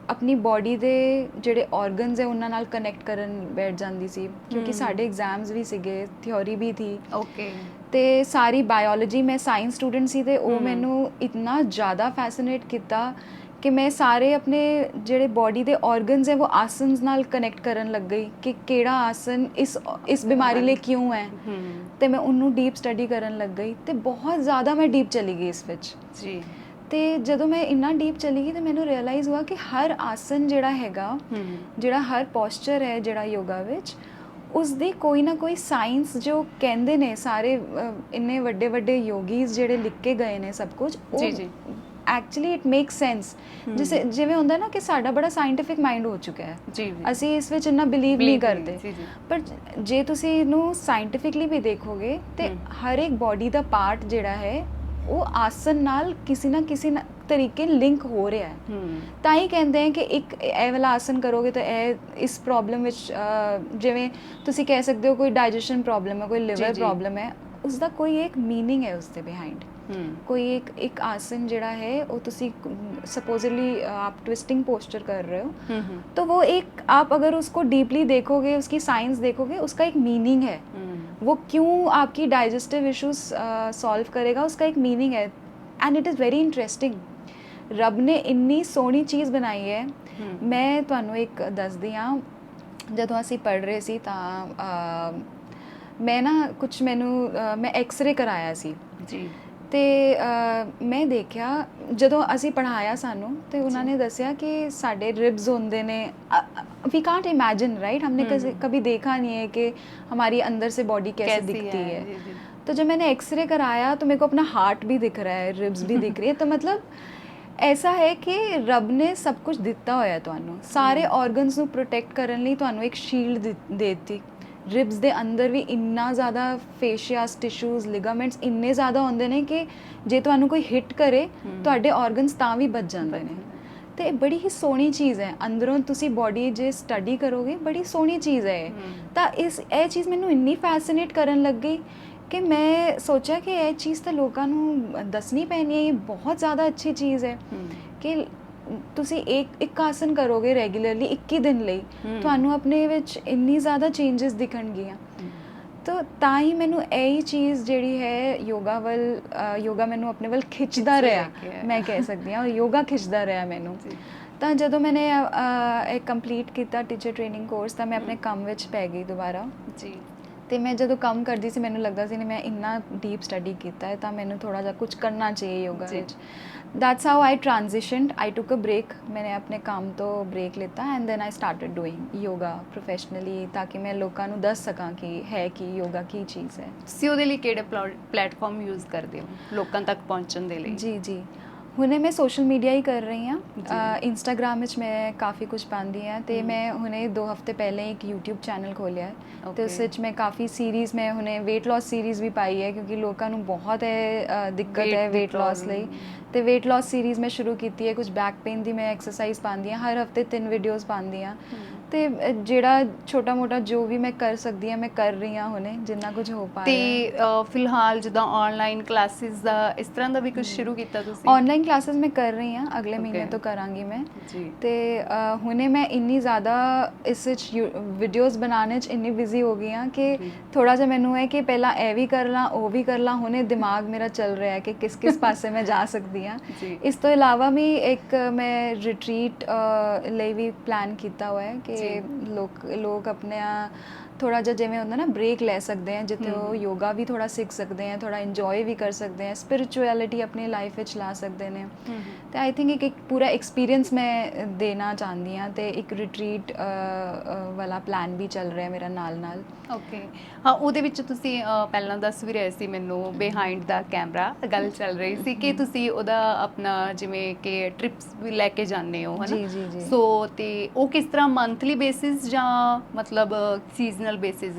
[SPEAKER 2] ਆਪਣੀ ਬਾਡੀ ਦੇ ਜਿਹੜੇ ਆਰਗਨਸ ਹੈ ਉਹਨਾਂ ਨਾਲ ਕਨੈਕਟ ਕਰਨ ਬੈਠ ਜਾਂਦੀ ਸੀ, ਕਿਉਂਕਿ ਸਾਡੇ ਐਗਜ਼ਾਮਸ ਵੀ ਸੀਗੇ, ਥਿਓਰੀ ਵੀ ਥੀ।
[SPEAKER 1] ਓਕੇ। ਤੇ
[SPEAKER 2] ਸਾਰੀ ਬਾਇਓਲੋਜੀ, ਮੈਂ ਸਾਇੰਸ ਸਟੂਡੈਂਟ ਸੀ ਤੇ ਉਹ ਮੈਨੂੰ ਇਤਨਾ ਜ਼ਿਆਦਾ ਫੈਸੀਨੇਟ ਕੀਤਾ ਕਿ ਮੈਂ ਸਾਰੇ ਆਪਣੇ ਜਿਹੜੇ ਬਾਡੀ ਦੇ ਆਰਗਨਸ ਹੈ ਉਹ ਆਸਨਸ ਨਾਲ ਕਨੈਕਟ ਕਰਨ ਲੱਗ ਗਈ ਕਿ ਕਿਹੜਾ ਆਸਨ ਇਸ ਬਿਮਾਰੀ ਲਈ ਕਿਉਂ ਹੈ। ਤੇ ਮੈਂ ਉਹਨੂੰ ਡੀਪ ਸਟੱਡੀ ਕਰਨ ਲੱਗ ਗਈ ਤੇ ਬਹੁਤ ਜ਼ਿਆਦਾ ਮੈਂ ਡੀਪ ਚਲੀ ਗਈ ਇਸ ਵਿੱਚ ਜੀ। ਤੇ ਜਦੋਂ ਮੈਂ ਇੰਨਾ ਡੀਪ ਚਲੀ ਗਈ ਤਾਂ ਮੈਨੂੰ ਰਿਅਲਾਈਜ਼ ਹੋਇਆ ਕਿ ਹਰ ਆਸਨ ਜਿਹੜਾ ਹੈਗਾ, ਜਿਹੜਾ ਹਰ ਪੋਸਚਰ ਹੈ ਜਿਹੜਾ ਯੋਗਾ ਵਿੱਚ, ਉਸ ਦੀ ਕੋਈ ਨਾ ਕੋਈ ਸਾਇੰਸ ਜੋ ਕਹਿੰਦੇ ਨੇ ਸਾਰੇ ਇੰਨੇ ਵੱਡੇ ਵੱਡੇ ਯੋਗੀਜ਼ ਜਿਹੜੇ ਲਿਖ ਕੇ ਗਏ ਨੇ ਸਭ ਕੁਝ, ਜੀ ਜੀ ਐਕਚੁਅਲੀ ਇਟ ਮੇਕਸ ਸੈਂਸ। ਜਿਵੇਂ ਹੁੰਦਾ ਨਾ ਕਿ ਸਾਡਾ ਬੜਾ ਸਾਇੰਟੀਫਿਕ ਮਾਈਂਡ ਹੋ ਚੁੱਕਾ ਹੈ, ਅਸੀਂ ਇਸ ਵਿੱਚ ਇੰਨਾ ਬਿਲੀਵ ਨਹੀਂ ਕਰਦੇ। ਪਰ ਜੇ ਤੁਸੀਂ ਇਹਨੂੰ ਸਾਇੰਟੀਫਿਕਲੀ ਵੀ ਦੇਖੋਗੇ ਤੇ ਹਰ ਇੱਕ ਬਾਡੀ ਦਾ ਪਾਰਟ ਜਿਹੜਾ ਹੈ ਉਹ ਆਸਨ ਨਾਲ ਕਿਸੇ ਨਾ ਕਿਸੇ ਤਰੀਕੇ ਲਿੰਕ ਹੋ ਰਿਹਾ ਹੈ। ਤਾਂ ਹੀ ਕਹਿੰਦੇ ਆ ਕਿ ਇੱਕ ਇਹ ਵਾਲਾ ਆਸਨ ਕਰੋਗੇ ਤਾਂ ਇਹ ਇਸ ਪ੍ਰੋਬਲਮ ਵਿੱਚ, ਜਿਵੇਂ ਤੁਸੀਂ ਕਹਿ ਸਕਦੇ ਹੋ ਕੋਈ ਡਾਈਜੈਸ਼ਨ ਪ੍ਰੋਬਲਮ ਹੈ, ਕੋਈ ਲਿਵਰ ਪ੍ਰੋਬਲਮ ਹੈ, ਉਸ ਦਾ ਕੋਈ ਇੱਕ ਮੀਨਿੰਗ ਹੈ ਉਸ ਦੇ ਬਿਹਾਈਂਡ। कोई एक आसन जड़ा है वो तुसी सपोजली आप ट्विस्टिंग पोस्चर कर रहे हो, तो वो एक आप अगर उसको डीपली देखोगे, उसकी साइंस देखोगे, उसका एक मीनिंग है। वो क्यों आपकी डाइजेस्टिव इश्यूज सॉल्व करेगा, उसका एक मीनिंग है and it is very interesting. रब ने इन्नी सोहनी चीज़ बनाई है। मैं तुहानू एक दसदी हाँ, जदों असीं पढ़ रहे सी तां मैं ना कुछ मैं एक्सरे कराया सी जी। ਤੇ ਮੈਂ ਦੇਖਿਆ ਜਦੋਂ ਅਸੀਂ ਪੜ੍ਹਾਇਆ ਸਾਨੂੰ ਤੇ ਉਹਨਾਂ ਨੇ ਦੱਸਿਆ ਕਿ ਸਾਡੇ ਰਿਬਸ ਹੁੰਦੇ ਨੇ, वी कांट इमेजिन राइट, हमने कभी देखा नहीं है कि हमारी अंदर से बॉडी कैसे दिखती है। तो जब मैंने एक्सरे कराया तो मेरे को अपना हार्ट भी दिख रहा है, रिब्स भी दिख रही है। तो मतलब ऐसा है कि रब ने सब कुछ दिता होया ਤੁਹਾਨੂੰ, ਸਾਰੇ ਆਰਗਨਸ ਨੂੰ ਪ੍ਰੋਟੈਕਟ ਕਰਨ ਲਈ ਤੁਹਾਨੂੰ ਇੱਕ ਸ਼ੀਲਡ ਦੇ ਦਿੱਤੀ ਰਿਬਸ ਦੇ ਅੰਦਰ ਵੀ ਇੰਨਾ ਜ਼ਿਆਦਾ ਫੇਸ਼ੀਆਸ ਟਿਸ਼ੂਜ਼ ਲਿਗਾਮੈਂਟਸ ਇੰਨੇ ਜ਼ਿਆਦਾ ਹੁੰਦੇ ਨੇ ਕਿ ਜੇ ਤੁਹਾਨੂੰ ਕੋਈ ਹਿੱਟ ਕਰੇ ਤੁਹਾਡੇ ਆਰਗਨਸ ਤਾਂ ਵੀ ਬਚ ਜਾਂਦੇ ਨੇ। ਤੇ ਬੜੀ ਹੀ ਸੋਹਣੀ ਚੀਜ਼ ਹੈ, ਅੰਦਰੋਂ ਤੁਸੀਂ ਬੋਡੀ ਜੇ ਸਟੱਡੀ ਕਰੋਗੇ ਬੜੀ ਸੋਹਣੀ ਚੀਜ਼ ਹੈ ਇਹ। ਤਾਂ ਇਹ ਚੀਜ਼ ਮੈਨੂੰ ਇੰਨੀ ਫੈਸੀਨੇਟ ਕਰਨ ਲੱਗ ਗਈ ਕਿ ਮੈਂ ਸੋਚਿਆ ਕਿ ਇਹ ਚੀਜ਼ ਤਾਂ ਲੋਕਾਂ ਨੂੰ ਦੱਸਣੀ ਪੈਣੀ ਹੈ, ਇਹ ਬਹੁਤ ਜ਼ਿਆਦਾ ਅੱਛੀ ਚੀਜ਼ ਹੈ ਕਿ ਤੁਸੀਂ ਇੱਕ ਆਸਨ ਕਰੋਗੇ ਰੈਗੂਲਰਲੀ 21 ਦਿਨ ਲਈ, ਤੁਹਾਨੂੰ ਆਪਣੇ ਵਿੱਚ ਇੰਨੀ ਜ਼ਿਆਦਾ ਚੇਂਜਸ ਦਿਖਣਗੀਆਂ। ਤਾਂ ਹੀ ਮੈਨੂੰ ਇਹ ਚੀਜ਼ ਜਿਹੜੀ ਹੈ ਯੋਗਾ ਮੈਨੂੰ ਆਪਣੇ ਵੱਲ ਖਿੱਚਦਾ ਰਿਹਾ, ਮੈਂ ਕਹਿ ਸਕਦੀ ਹਾਂ, ਯੋਗਾ ਖਿੱਚਦਾ ਰਿਹਾ ਮੈਨੂੰ। ਤਾਂ ਜਦੋਂ ਮੈंने ਇਹ ਕੰਪਲੀਟ ਕੀਤਾ ਟੀਚਰ ਟ੍ਰੇਨਿੰਗ ਕੋਰਸ, ਤਾਂ ਮੈਂ ਆਪਣੇ ਕੰਮ ਵਿੱਚ ਪੈ ਗਈ ਦੁਬਾਰਾ ਜੀ। ਤੇ ਮੈਂ ਜਦੋਂ ਕੰਮ ਕਰਦੀ ਸੀ ਮੈਨੂੰ ਲੱਗਦਾ ਸੀ ਨਹੀਂ ਮੈਂ ਇੰਨਾ ਡੀਪ ਸਟੱਡੀ ਕੀਤਾ ਹੈ ਤਾਂ ਮੈਨੂੰ ਥੋੜਾ ਜਿਹਾ ਕੁਝ ਕਰਨਾ ਚਾਹੀਏ ਯੋਗਾ ਵਿੱਚ। that's how I transitioned. I took a break. मैंने अपने काम तो ब्रेक लेता and then I started doing yoga professionally ताकि मैं लोगों ਨੂੰ ਦੱਸ ਸਕਾਂ ਕਿ ਹੈ ਕੀ ਯੋਗਾ ਕੀ ਚੀਜ਼ ਹੈ।
[SPEAKER 1] ਤੁਸੀਂ ਉਹਦੇ ਲਈ ਕਿਹੜੇ ਪਲੇਟਫਾਰਮ ਯੂਜ਼ ਕਰਦੇ ਹੋ ਲੋਕਾਂ ਤੱਕ ਪਹੁੰਚਣ ਦੇ ਲਈ?
[SPEAKER 2] ਜੀ ਹੁਣੇ ਮੈਂ ਸੋਸ਼ਲ ਮੀਡੀਆ ਹੀ ਕਰ ਰਹੀ ਹਾਂ। ਇੰਸਟਾਗ੍ਰਾਮ ਵਿੱਚ ਮੈਂ ਕਾਫੀ ਕੁਝ ਪਾਉਂਦੀ ਹਾਂ ਤੇ ਮੈਂ ਹੁਣੇ 2 ਹਫ਼ਤੇ ਪਹਿਲੇ ਇੱਕ YouTube ਚੈਨਲ ਖੋਲ੍ਹਿਆ ਹੈ ਤੇ ਉਸ ਵਿੱਚ ਮੈਂ ਕਾਫੀ ਸੀਰੀਜ਼, ਮੈਂ ਹੁਣੇ weight loss ਸੀਰੀਜ਼ ਵੀ ਪਾਈ ਹੈ ਕਿਉਂਕਿ ਲੋਕਾਂ ਨੂੰ ਬਹੁਤ ਦਿੱਕਤ ਹੈ weight loss ਲਈ। ਤੇ weight loss ਸੀਰੀਜ਼ ਮੈਂ ਸ਼ੁਰੂ ਕੀਤੀ ਹੈ। ਕੁਝ ਬੈਕ ਪੇਨ ਦੀ ਮੈਂ ਐਕਸਰਸਾਈਜ਼ ਪਾਉਂਦੀ ਹਾਂ, ਹਰ ਹਫ਼ਤੇ 3 ਵੀਡੀਓਜ਼ ਪਾਉਂਦੀ ਹਾਂ ਤੇ ਜਿਹੜਾ ਛੋਟਾ ਮੋਟਾ ਜੋ ਵੀ ਮੈਂ ਕਰ ਸਕਦੀ ਹਾਂ ਮੈਂ ਕਰ ਰਹੀ ਹਾਂ ਹੁਣੇ ਜਿੰਨਾ ਕੁਝ ਹੋ ਪਾ ਰਿਹਾ।
[SPEAKER 1] ਤੇ ਫਿਲਹਾਲ ਜਿੱਦਾਂ ਆਨਲਾਈਨ ਕਲਾਸਿਸ ਦਾ ਇਸ ਤਰ੍ਹਾਂ ਦਾ ਵੀ ਕੁਝ ਸ਼ੁਰੂ ਕੀਤਾ ਤੁਸੀਂ?
[SPEAKER 2] ਆਨਲਾਈਨ ਕਲਾਸਿਸ ਮੈਂ ਕਰ ਰਹੀ ਹਾਂ, ਅਗਲੇ ਮਹੀਨੇ ਤੋਂ ਕਰਾਂਗੀ ਮੈਂ ਜੀ। ਤੇ ਹੁਣੇ ਮੈਂ ਇੰਨੀ ਜ਼ਿਆਦਾ ਇਸ ਵਿੱਚ ਵੀਡੀਓਜ਼ ਬਣਾਉਣੇ 'ਚ ਇੰਨੀ ਬਿਜ਼ੀ ਹੋ ਗਈ ਹਾਂ ਕਿ ਥੋੜਾ ਜਿਹਾ ਮੈਨੂੰ ਹੈ ਕਿ ਪਹਿਲਾਂ ਇਹ ਵੀ ਕਰ ਲਾਂ ਉਹ ਵੀ ਕਰ ਲਾਂ। ਹੁਣੇ ਦਿਮਾਗ ਮੇਰਾ ਚੱਲ ਰਿਹਾ ਹੈ ਕਿ ਕਿਸ ਪਾਸੇ ਮੈਂ ਜਾ ਸਕਦੀ ਹਾਂ। ਇਸ ਤੋਂ ਇਲਾਵਾ ਵੀ ਇੱਕ ਮੈਂ ਰਿਟਰੀਟ ਲਈ ਵੀ ਪਲਾਨ ਕੀਤਾ ਹੋਇਆ ਹੈ ਕਿ ਲੋਕ ਆਪਣੇ ਥੋੜਾ ਜਿਹਾ ਜਿਵੇਂ ਹੁੰਦਾ ਨਾ ਬ੍ਰੇਕ ਲੈ ਸਕਦੇ ਆ ਜਿੱਥੇ ਉਹ ਯੋਗਾ ਵੀ ਥੋੜਾ ਸਿੱਖ ਸਕਦੇ ਆ, ਥੋੜਾ ਇੰਜੋਏ ਵੀ ਕਰ ਸਕਦੇ ਆ, ਸਪਿਰਿਚੁਅਲਿਟੀ ਆਪਣੀ ਲਾਈਫ ਵਿੱਚ ਲਾ ਸਕਦੇ ਨੇ। ਤੇ ਆਈ ਥਿੰਕ ਇੱਕ ਪੂਰਾ ਐਕਸਪੀਰੀਅੰਸ ਮੈਂ ਦੇਣਾ ਚਾਹੁੰਦੀ ਆ ਤੇ ਇੱਕ ਰਿਟਰੀਟ ਵਾਲਾ ਪਲਾਨ ਵੀ ਚੱਲ ਰਿਹਾ ਮੇਰਾ ਨਾਲ।
[SPEAKER 1] ਓਕੇ, ਹਾਂ ਉਹਦੇ ਵਿੱਚ ਤੁਸੀਂ ਪਹਿਲਾਂ ਦੱਸ ਵੀ ਰਹੇ ਸੀ ਮੈਨੂੰ ਬਿਹਾਈਂਡ ਦਾ ਕੈਮਰਾ ਗੱਲ ਚੱਲ ਰਹੀ ਸੀ ਕਿ ਤੁਸੀਂ ਉਹਦਾ ਆਪਣਾ ਜਿਵੇਂ ਕਿ ਟ੍ਰਿਪਸ ਵੀ ਲੈ ਕੇ ਜਾਂਦੇ ਹੋ ਹੈ ਨਾ?
[SPEAKER 2] ਜੀ।
[SPEAKER 1] ਸੋ ਤੇ ਉਹ ਕਿਸ ਤਰ੍ਹਾਂ ਮੰਥਲੀ ਬੇਸਿਸ ਜਾਂ ਮਤਲਬ ਸੀਜ਼ਨਲ ਬੇਸਿਸ?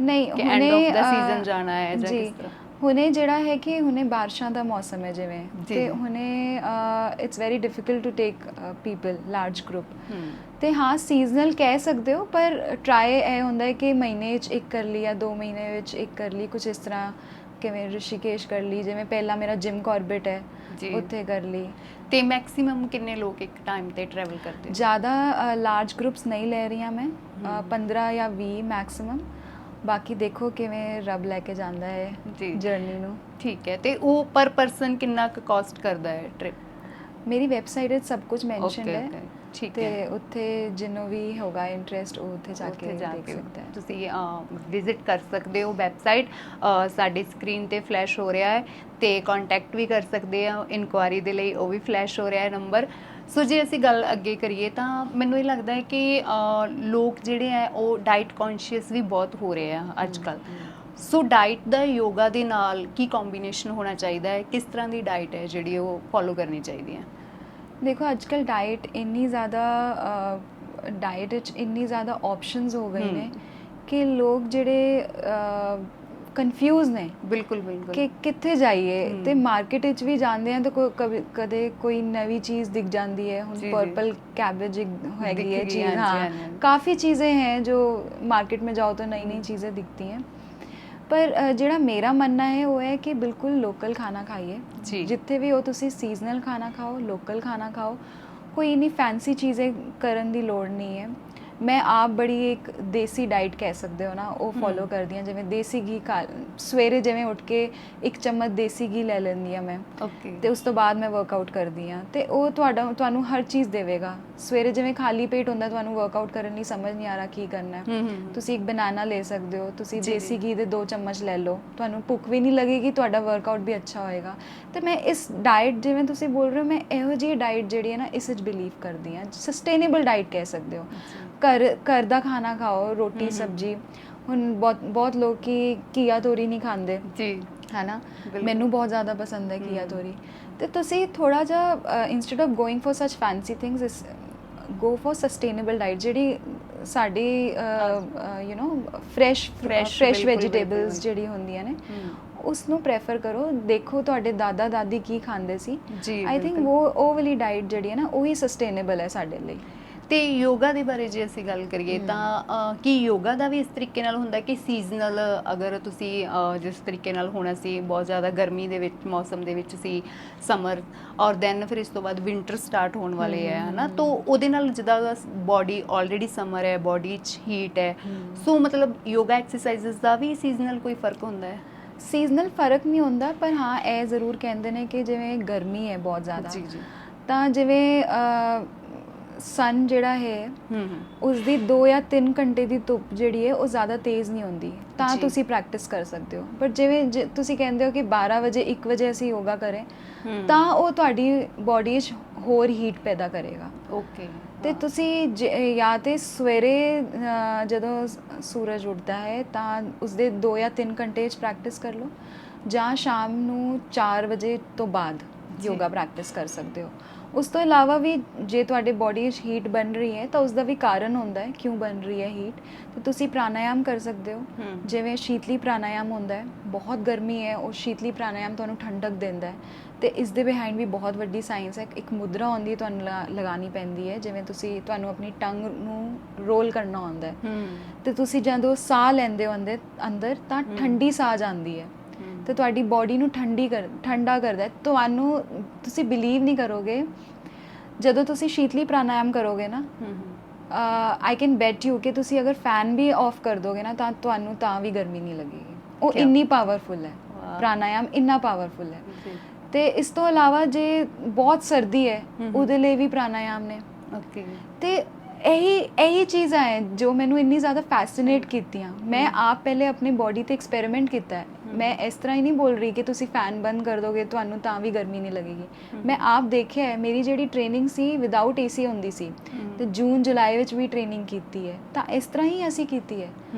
[SPEAKER 2] ਨਹੀਂ,
[SPEAKER 1] ਕਿ ਐਂਡ ਆਫ ਦਾ ਸੀਜ਼ਨ ਜਾਣਾ ਹੈ ਜਾਂ ਕਿਸ ਤਰ੍ਹਾਂ?
[SPEAKER 2] ਹੁਣੇ ਜਿਹੜਾ ਹੈ ਕਿ ਹੁਣੇ ਬਾਰਿਸ਼ਾਂ ਦਾ ਮੌਸਮ ਹੈ ਜਿਵੇਂ, ਤੇ ਹੁਣੇ it's very difficult to take people large group. ਤੇ ਹਾਂ ਸੀਜ਼ਨਲ ਕਹਿ ਸਕਦੇ ਹੋ ਪਰ ਟਰਾਈ ਇਹ ਹੁੰਦਾ ਹੈ ਕਿ ਮਹੀਨੇ 'ਚ ਇੱਕ ਕਰ ਲਈ ਜਾਂ 2 ਮਹੀਨੇ ਵਿੱਚ ਇੱਕ ਕਰ ਲਈ, ਕੁਝ ਇਸ ਤਰ੍ਹਾਂ ਕਿਵੇਂ ਰਿਸ਼ੀਕੇਸ਼ ਕਰ ਲਈ, ਜਿਵੇਂ ਪਹਿਲਾਂ ਮੇਰਾ ਜਿਮ ਕਾਰਬੇਟ ਹੈ ਉੱਥੇ ਕਰ ਲਈ।
[SPEAKER 1] ਤੇ ਮੈਕਸਿਮਮ ਕਿੰਨੇ ਲੋਕ ਇੱਕ ਟਾਈਮ ਤੇ ਟਰੈਵਲ ਕਰਦੇ?
[SPEAKER 2] ਜ਼ਿਆਦਾ ਲਾਰਜ ਗਰੁੱਪਸ ਨਹੀਂ ਲੈ ਰਹੀ ਹਾਂ ਮੈਂ, 15 ਜਾਂ 20 ਮੈਕਸਿਮਮ। ਬਾਕੀ ਦੇਖੋ ਕਿਵੇਂ ਰੱਬ ਲੈ ਕੇ ਜਾਂਦਾ ਹੈ ਜਰਨੀ ਨੂੰ। ਠੀਕ
[SPEAKER 1] ਹੈ, ਤੇ ਉਹ ਪਰ ਪਰਸਨ ਕਿੰਨਾ ਕੁ ਕਾਸਟ ਕਰਦਾ ਹੈ ਟ੍ਰਿਪ?
[SPEAKER 2] ਮੇਰੀ ਵੈਬਸਾਈਟ 'ਤੇ ਸਭ ਕੁਝ ਮੈਂਸ਼ਨਡ ਹੈ।
[SPEAKER 1] ਠੀਕ
[SPEAKER 2] ਹੈ, ਤੇ ਉੱਥੇ ਜਿਹਨੂੰ ਵੀ ਹੋਗਾ ਇੰਟਰਸਟ ਉਹ ਉੱਥੇ ਜਾ ਕੇ ਦੇਖ ਸਕਦਾ ਹੈ।
[SPEAKER 1] ਤੁਸੀਂ ਵਿਜ਼ਿਟ ਕਰ ਸਕਦੇ ਹੋ ਵੈਬਸਾਈਟ, ਸਾਡੀ ਸਕਰੀਨ ਤੇ ਫਲੈਸ਼ ਹੋ ਰਿਹਾ ਹੈ ਤੇ ਕੰਟੈਕਟ ਵੀ ਕਰ ਸਕਦੇ ਆ ਇਨਕੁਆਇਰੀ ਦੇ ਲਈ, ਉਹ ਵੀ ਫਲੈਸ਼ ਹੋ ਰਿਹਾ ਹੈ ਨੰਬਰ। ਸੋ ਜੇ ਅਸੀਂ ਗੱਲ ਅੱਗੇ ਕਰੀਏ ਤਾਂ ਮੈਨੂੰ ਇਹ ਲੱਗਦਾ ਹੈ ਕਿ ਲੋਕ ਜਿਹੜੇ ਹੈ ਉਹ ਡਾਈਟ ਕੌਨਸ਼ੀਅਸ ਵੀ ਬਹੁਤ ਹੋ ਰਹੇ ਆ ਅੱਜ ਕੱਲ੍ਹ। ਸੋ ਡਾਈਟ ਦਾ ਯੋਗਾ ਦੇ ਨਾਲ ਕੀ ਕੰਬੀਨੇਸ਼ਨ ਹੋਣਾ ਚਾਹੀਦਾ ਹੈ? ਕਿਸ ਤਰ੍ਹਾਂ ਦੀ ਡਾਈਟ ਹੈ ਜਿਹੜੀ ਉਹ ਫੋਲੋ ਕਰਨੀ ਚਾਹੀਦੀ ਹੈ?
[SPEAKER 2] ਦੇਖੋ ਅੱਜ ਕੱਲ੍ਹ ਡਾਈਟ ਇੰਨੀ ਜ਼ਿਆਦਾ ਡਾਈਟ ਵਿੱਚ ਇੰਨੀ ਜ਼ਿਆਦਾ ਆਪਸ਼ਨਸ ਹੋ ਗਏ ਨੇ ਕਿ ਲੋਕ ਜਿਹੜੇ ਕਨਫਿਊਜ਼ ਨੇ ਬਿਲਕੁਲ ਕਿ ਕਿੱਥੇ ਜਾਈਏ। ਤੇ ਮਾਰਕੀਟ ਵਿੱਚ ਵੀ ਜਾਂਦੇ ਆ ਤਾਂ ਕਦੇ ਕੋਈ ਨਵੀਂ ਚੀਜ਼ ਦਿਖ ਜਾਂਦੀ ਹੈ। ਹੁਣ ਪਰਪਲ ਕੈਬੇਜ ਹੈਗੀ ਹੈ ਚੀਜ਼, ਹਾਂ ਕਾਫੀ ਚੀज़ें हैं जो मार्केट में जाओ तो नई चीज़ें दिखती हैं। पर ਜਿਹੜਾ ਮੇਰਾ ਮੰਨਣਾ ਹੈ ਉਹ ਹੈ ਕਿ ਬਿਲਕੁਲ ਲੋਕਲ ਖਾਣਾ ਖਾਈਏ। ਜਿੱਥੇ ਵੀ ਹੋ ਤੁਸੀਂ ਸੀਜ਼ਨਲ ਖਾਣਾ ਖਾਓ, ਲੋਕਲ ਖਾਣਾ ਖਾਓ, ਕੋਈ ਇੰਨੀ ਫੈਂਸੀ ਚੀज़ें ਕਰਨ ਦੀ ਲੋੜ ਨਹੀਂ ਹੈ। ਮੈਂ ਆਪ ਬੜੀ ਇੱਕ ਦੇਸੀ ਡਾਈਟ ਕਹਿ ਸਕਦੇ ਹੋ ਨਾ ਉਹ ਫੋਲੋ ਕਰਦੀ ਹਾਂ। ਜਿਵੇਂ ਦੇਸੀ ਘੀ ਸਵੇਰੇ ਜਿਵੇਂ ਉੱਠ ਕੇ 1 ਚਮਚ ਦੇਸੀ ਘੀ ਲੈ ਲੈਂਦੀ ਹਾਂ ਮੈਂ, ਤੇ ਉਸ ਤੋਂ ਬਾਅਦ ਮੈਂ ਵਰਕਆਊਟ ਕਰਦੀ ਹਾਂ ਤੇ ਉਹ ਤੁਹਾਨੂੰ ਹਰ ਚੀਜ਼ ਦੇਵੇਗਾ। ਸਵੇਰੇ ਜਿਵੇਂ ਖਾਲੀ ਪੇਟ ਹੁੰਦਾ ਤੁਹਾਨੂੰ ਵਰਕਆਊਟ ਕਰਨ ਲਈ ਸਮਝ ਨਹੀਂ ਆ ਰਿਹਾ ਕੀ ਕਰਨਾ ਹੈ, ਤੁਸੀਂ ਇੱਕ ਬਨਾਨਾ ਲੈ ਸਕਦੇ ਹੋ, ਤੁਸੀਂ ਦੇਸੀ ਘੀ ਦੇ 2 ਚਮਚ ਲੈ ਲਓ, ਤੁਹਾਨੂੰ ਭੁੱਖ ਵੀ ਨਹੀਂ ਲੱਗੇਗੀ, ਤੁਹਾਡਾ ਵਰਕਆਊਟ ਵੀ ਅੱਛਾ ਹੋਏਗਾ। ਤੇ ਮੈਂ ਇਸ ਡਾਈਟ ਜਿਵੇਂ ਤੁਸੀਂ ਬੋਲ ਰਹੇ ਹੋ, ਮੈਂ ਇਹੋ ਜਿਹੀ ਡਾਈਟ ਜਿਹੜੀ ਹੈ ਨਾ ਇਸ ਵਿੱਚ ਬਿਲੀਵ ਕਰਦੀ ਹਾਂ। ਸਸਟੇਨੇਬਲ ਡਾਈਟ ਕਹਿ ਸਕਦੇ ਹੋ। ਘਰ ਦਾ ਖਾਣਾ ਖਾਓ, ਰੋਟੀ ਸਬਜ਼ੀ। ਹੁਣ ਬਹੁਤ ਲੋਕ ਘੀਆ ਤੋਰੀ ਨਹੀਂ ਖਾਂਦੇ ਹੈ ਨਾ, ਮੈਨੂੰ ਬਹੁਤ ਜ਼ਿਆਦਾ ਪਸੰਦ ਹੈ ਘੀਆ ਤੋਰੀ। ਤੇ ਤੁਸੀਂ ਥੋੜਾ ਜਿਹਾ ਇੰਸਟੈਡ ਆਫ ਗੋਇੰਗ ਫॉर ਸੱਚ fancy things go for sustainable diet ਜਿਹੜੀ ਸਾਡੀ ਯੂ نو ਫਰੈਸ਼
[SPEAKER 1] ਬਿਲਕੁਲ,
[SPEAKER 2] ਵੈਜੀਟੇਬਲਸ ਜਿਹੜੀ ਹੁੰਦੀਆਂ ਨੇ ਉਸ ਨੂੰ ਪ੍ਰੈਫਰ ਕਰੋ। ਦੇਖੋ ਤੁਹਾਡੇ ਦਾਦਾ ਦਾਦੀ ਕੀ ਖਾਂਦੇ ਸੀ,
[SPEAKER 1] ਜੀ
[SPEAKER 2] ਆਈ ਥਿੰਕ ਉਹ ਵਾਲੀ ਡਾਈਟ ਜਿਹੜੀ ਹੈ ਨਾ ਉਹੀ ਸਸਟੇਨੇਬਲ ਹੈ ਸਾਡੇ ਲਈ।
[SPEAKER 1] ਤੇ ਯੋਗਾ ਦੇ ਬਾਰੇ ਜੇ ਅਸੀਂ ਗੱਲ ਕਰੀਏ ਤਾਂ ਕੀ ਯੋਗਾ ਦਾ ਵੀ ਇਸ ਤਰੀਕੇ ਨਾਲ ਹੁੰਦਾ ਕਿ ਸੀਜ਼ਨਲ, ਅਗਰ ਤੁਸੀਂ ਜਿਸ ਤਰੀਕੇ ਨਾਲ ਹੁਣ ਅਸੀਂ ਬਹੁਤ ਜ਼ਿਆਦਾ ਗਰਮੀ ਦੇ ਵਿੱਚ ਮੌਸਮ ਦੇ ਵਿੱਚ ਸੀ, ਸਮਰ, ਔਰ ਦੈਨ ਫਿਰ ਇਸ ਤੋਂ ਬਾਅਦ ਵਿੰਟਰ ਸਟਾਰਟ ਹੋਣ ਵਾਲੇ ਹੈ ਹਨਾ, ਤਾਂ ਉਹਦੇ ਨਾਲ ਜਿੱਦਾਂ ਬਾਡੀ ਆਲਰੇਡੀ ਸਮਰ ਹੈ, ਬਾਡੀ 'ਚ ਹੀਟ ਹੈ, ਸੋ ਮਤਲਬ ਯੋਗਾ ਐਕਸਰਸਾਈਜ਼ਸ ਦਾ ਵੀ ਸੀਜ਼ਨਲ ਕੋਈ ਫਰਕ ਹੁੰਦਾ ਹੈ?
[SPEAKER 2] ਸੀਜ਼ਨਲ ਫਰਕ ਨਹੀਂ ਹੁੰਦਾ, ਪਰ ਹਾਂ ਇਹ ਜ਼ਰੂਰ ਕਹਿੰਦੇ ਨੇ ਕਿ ਜਿਵੇਂ ਗਰਮੀ ਹੈ ਬਹੁਤ ਜ਼ਿਆਦਾ,
[SPEAKER 1] ਜੀ ਜੀ,
[SPEAKER 2] ਤਾਂ ਜਿਵੇਂ ਸਨ ਜਿਹੜਾ ਹੈ ਉਸ ਦੀ 2 ਜਾਂ 3 ਘੰਟੇ ਦੀ ਧੁੱਪ ਜਿਹੜੀ ਹੈ ਉਹ ਜ਼ਿਆਦਾ ਤੇਜ਼ ਨਹੀਂ ਹੁੰਦੀ, ਤਾਂ ਤੁਸੀਂ ਪ੍ਰੈਕਟਿਸ ਕਰ ਸਕਦੇ ਹੋ। ਪਰ ਜਿਵੇਂ ਤੁਸੀਂ ਕਹਿੰਦੇ ਹੋ ਕਿ 12 ਵਜੇ 1 ਵਜੇ ਅਸੀਂ ਯੋਗਾ ਕरें, ਤਾਂ ਉਹ ਤੁਹਾਡੀ ਬਾਡੀ 'ਚ ਹੋਰ ਹੀਟ ਪੈਦਾ ਕਰੇਗਾ।
[SPEAKER 1] ਓਕੇ,
[SPEAKER 2] ਤੇ ਤੁਸੀਂ ਜਾਂ ਤੇ ਸਵੇਰੇ ਜਦੋਂ ਸੂਰਜ ਉੱਠਦਾ ਹੈ ਤਾਂ ਉਸਦੇ 2 ਜਾਂ 3 ਘੰਟੇ 'ਚ ਪ੍ਰੈਕਟਿਸ ਕਰ ਲਓ, ਜਾਂ ਸ਼ਾਮ ਨੂੰ 4 ਵਜੇ ਤੋਂ ਬਾਅਦ ਯੋਗਾ ਪ੍ਰੈਕਟਿਸ ਕਰ ਸਕਦੇ ਹੋ। ਉਸ ਤੋਂ ਇਲਾਵਾ ਵੀ ਜੇ ਤੁਹਾਡੇ ਬਾਡੀ 'ਚ ਹੀਟ ਬਣ ਰਹੀ ਹੈ ਤਾਂ ਉਸ ਦਾ ਵੀ ਕਾਰਨ ਹੁੰਦਾ ਹੈ ਕਿਉਂ ਬਣ ਰਹੀ ਹੈ ਹੀਟ, ਤੇ ਤੁਸੀਂ ਪ੍ਰਾਣਾਯਾਮ ਕਰ ਸਕਦੇ ਹੋ। ਜਿਵੇਂ ਸ਼ੀਤਲੀ ਪ੍ਰਾਣਾਯਾਮ ਹੁੰਦਾ ਹੈ, ਬਹੁਤ ਗਰਮੀ ਹੈ, ਉਹ ਸ਼ੀਤਲੀ ਪ੍ਰਾਣਾਯਾਮ ਤੁਹਾਨੂੰ ਠੰਡਕ ਦਿੰਦਾ ਹੈ, ਤੇ ਇਸ ਦੇ ਬਿਹਾਈਂਡ ਵੀ ਬਹੁਤ ਵੱਡੀ ਸਾਇੰਸ ਹੈ। ਇੱਕ ਮੁਦਰਾ ਆਉਂਦੀ ਤੁਹਾਨੂੰ ਲਗਾਉਣੀ ਪੈਂਦੀ ਹੈ, ਜਿਵੇਂ ਤੁਹਾਨੂੰ ਆਪਣੀ ਟੰਗ ਨੂੰ ਰੋਲ ਕਰਨਾ ਹੁੰਦਾ ਹੈ, ਤੇ ਤੁਸੀਂ ਜਦੋਂ ਸਾਹ ਲੈਂਦੇ ਹੋ ਅੰਦਰ ਤਾਂ ਠੰਡੀ ਸਾਹ ਜਾਂਦੀ ਹੈ, ਤੇ ਤੁਹਾਡੀ ਬਾਡੀ ਨੂੰ ਠੰਡਾ ਕਰਦਾ ਹੈ। ਤੁਸੀਂ ਬਿਲੀਵ ਨਹੀਂ ਕਰੋਗੇ, ਜਦੋਂ ਤੁਸੀਂ ਸ਼ੀਤਲੀ ਪ੍ਰਾਣਾਯਾਮ ਕਰੋਗੇ ਨਾ, ਆਈ ਕੈਨ ਬੈਟ ਯੂ ਕਿ ਤੁਸੀਂ ਅਗਰ ਫੈਨ ਵੀ ਆਫ ਕਰ ਦੋਗੇ ਨਾ ਤਾਂ ਤੁਹਾਨੂੰ ਤਾਂ ਵੀ ਗਰਮੀ ਨਹੀਂ ਲੱਗੇਗੀ। ਉਹ ਇੰਨੀ ਪਾਵਰਫੁਲ ਹੈ, ਪ੍ਰਾਣਾਯਾਮ ਇੰਨਾ ਪਾਵਰਫੁਲ ਹੈ। ਤੇ ਇਸ ਤੋਂ ਇਲਾਵਾ ਜੇ ਬਹੁਤ ਸਰਦੀ ਹੈ ਉਹਦੇ ਲਈ ਵੀ ਪ੍ਰਾਣਾਯਾਮ ਨੇ।
[SPEAKER 1] ਓਕੇ, ਤੇ
[SPEAKER 2] ਇਹੀ ਚੀਜ਼ਾਂ ਹੈ ਜੋ ਮੈਨੂੰ ਇੰਨੀ ਜ਼ਿਆਦਾ ਫੈਸੀਨੇਟ ਕੀਤੀਆਂ। ਮੈਂ ਆਪ ਪਹਿਲੇ ਆਪਣੀ ਬਾਡੀ ਤੇ ਐਕਸਪੈਰੀਮੈਂਟ ਕੀਤਾ ਹੈ। ਮੈਂ ਇਸ ਤਰ੍ਹਾਂ ਹੀ ਨਹੀਂ ਬੋਲ ਰਹੀ ਕਿ ਤੁਸੀਂ ਫੈਨ ਬੰਦ ਕਰ ਦੋਗੇ ਤੁਹਾਨੂੰ ਤਾਂ ਵੀ ਗਰਮੀ ਨਹੀਂ ਲੱਗੇਗੀ। ਮੈਂ ਆਪ ਦੇਖਿਆ ਹੈ, ਮੇਰੀ ਜਿਹੜੀ ਟ੍ਰੇਨਿੰਗ ਸੀ ਵਿਦਆਊਟ ਏਸੀ ਹੁੰਦੀ ਸੀ, ਤੇ ਜੂਨ ਜੁਲਾਈ ਵਿੱਚ ਵੀ ਟ੍ਰੇਨਿੰਗ ਕੀਤੀ ਹੈ, ਤਾਂ ਇਸ ਤਰ੍ਹਾਂ ਹੀ ਅਸੀਂ ਕੀਤੀ ਹੈ।